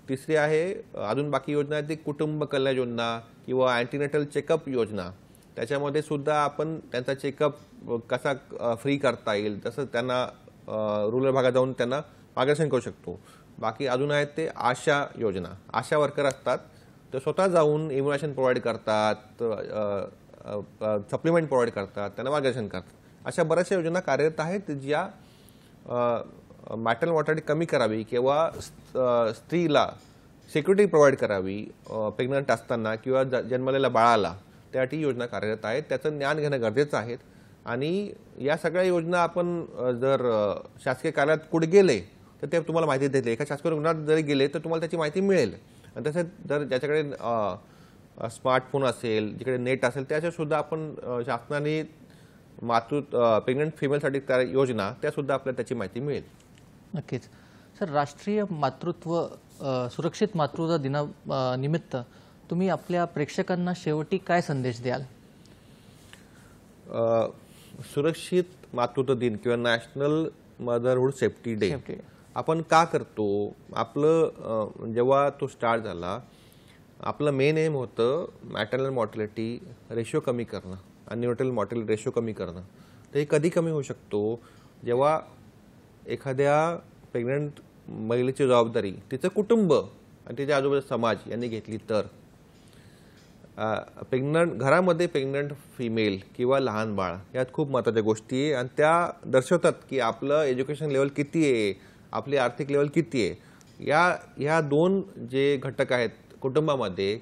तिसरी आहे अजून बाकी योजना आहे ती कुटुंब कल्याण योजना किंवा अँटीनेटल चेकअप योजना. त्याच्यामध्ये सुद्धा आपण त्यांचा चेकअप कसा फ्री करता येईल तसं त्यांना रुरल भागात जाऊन त्यांना मार्गदर्शन करू शकतो. बाकी अजून आहेत ते आशा योजना, आशा वर्कर असतात ते स्वतः जाऊन इम्युनेशन प्रोव्हाइड करतात, सप्लिमेंट प्रोव्हाइड करतात, त्यांना मार्गदर्शन करतात. अशा बऱ्याचशा योजना कार्यरत आहेत ज्या मॅटर्नल मॉर्टॅलिटी कमी करावी किंवा स्त्रीला सिक्युरिटी प्रोव्हाइड करावी प्रेग्नंट असताना किंवा जन्मलेल्या बाळाला, त्यासाठी योजना कार्यरत आहेत. त्याचं ज्ञान घेणं गरजेचं आहे. आणि या सगळ्या योजना आपण जर शासकीय कार्यालयात कुठे गेले तर ते तुम्हाला माहिती देते. एका शासकीय रुग्णालयात जरी गेले तर तुम्हाला त्याची माहिती मिळेल. आणि तसंच जर ज्याच्याकडे स्मार्टफोन असेल, जिकडे नेट असेल, त्याच्या सुद्धा आपण शासनाने प्रेग्नंट फिमेलसाठी त्या योजना त्यासुद्धा आपल्याला त्याची माहिती मिळेल. नक्कीच सर, राष्ट्रीय मातृत्व सुरक्षित मातृत्व दिना निमित्त तुम्ही आपल्या प्रेक्षकांना शेवटी काय संदेश द्याल? सुरक्षित मातृत्व दिन किंवा नॅशनल मदरहुड सेफ्टी डे आपण का करतो? आपलं जेव्हा तो स्टार्ट झाला, आपलं मेन एम होतं मॅटर्नल मॉर्टॅलिटी रेशो कमी करणं आणि न्यूट्रल मॉर्टॅलिटी रेशो कमी करणं. तर हे कधी कमी होऊ शकतो? जेव्हा एखाद्या प्रेग्नंट महिलेची जबाबदारी तिचं कुटुंब आणि तिच्या आजूबाजूचा समाज यांनी घेतली तर. घरामध्ये प्रेग्नंट फिमेल किंवा लहान बाळ यात खूप महत्त्वाच्या गोष्टी आहे आणि त्या दर्शवतात की आपलं एज्युकेशन लेवल किती आहे, आपली आर्थिक लेवल किती आहे. ह्या दोन जे घटक आहेत कुटुंबामध्ये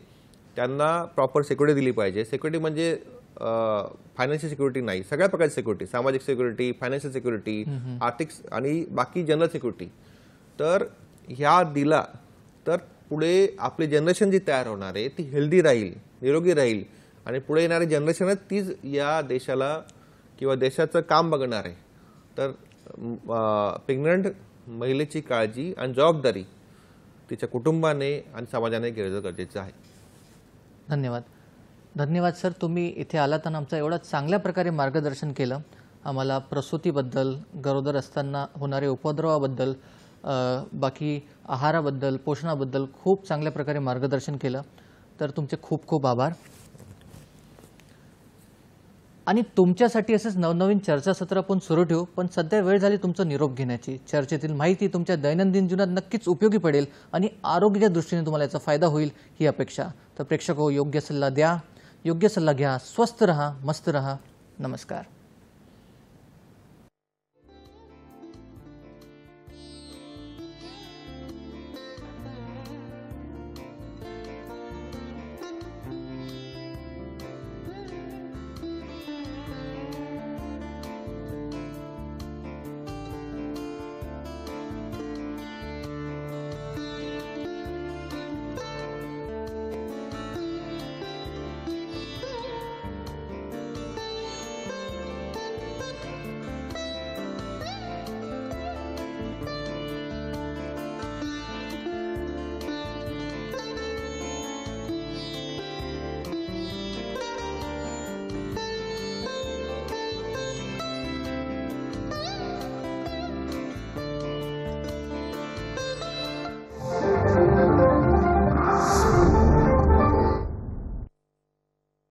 त्यांना प्रॉपर सिक्युरिटी दिली पाहिजे. सिक्युरिटी म्हणजे फायनान्शियल सिक्युरिटी नाही, सगळ्या प्रकारची सिक्युरिटी, सामाजिक सिक्युरिटी, फायनान्शियल सिक्युरिटी, आर्थिक आणि बाकी जनरल सिक्युरिटी. तर ह्या दिला तर पुढे आपली जनरेशन जी तयार होणार आहे ती हेल्दी राहील, निरोगी राहील आणि पुढे येणारी जनरेशनच तीच या देशाला किंवा देशाचं काम बघणार आहे. तर प्रेग्नंट महिलेची काळजी आणि जबाबदारी तिच्या कुटुंबाने आणि समाजाने घेणं गरजेचं आहे. धन्यवाद सर, तुम्ही इथे आलात आणि आमचं एवढं चांगल्या प्रकारे मार्गदर्शन केलं. आम्हाला प्रसूतीबद्दल, गरोदर असताना होणाऱ्या उपद्रवाबद्दल, बाकी आहाराबद्दल, पोषणाबद्दल खूप चांगल्या प्रकारे मार्गदर्शन केलं. तर तुमचे खूप खूप आभार. आणि तुमच्यासाठी असेच नवनवीन चर्चासत्र आपण सुरू ठेवू. पण सध्या वेळ झाली तुमचा निरोप घेण्याची. चर्चेतील माहिती तुमच्या दैनंदिन जीवनात नक्कीच उपयोगी पडेल आणि आरोग्याच्या दृष्टीने तुम्हाला याचा फायदा होईल ही अपेक्षा. तर प्रेक्षको, योग्य सल्ला द्या, योग्य सल्ला घ्या, स्वस्थ रहा, मस्त रहा. नमस्कार.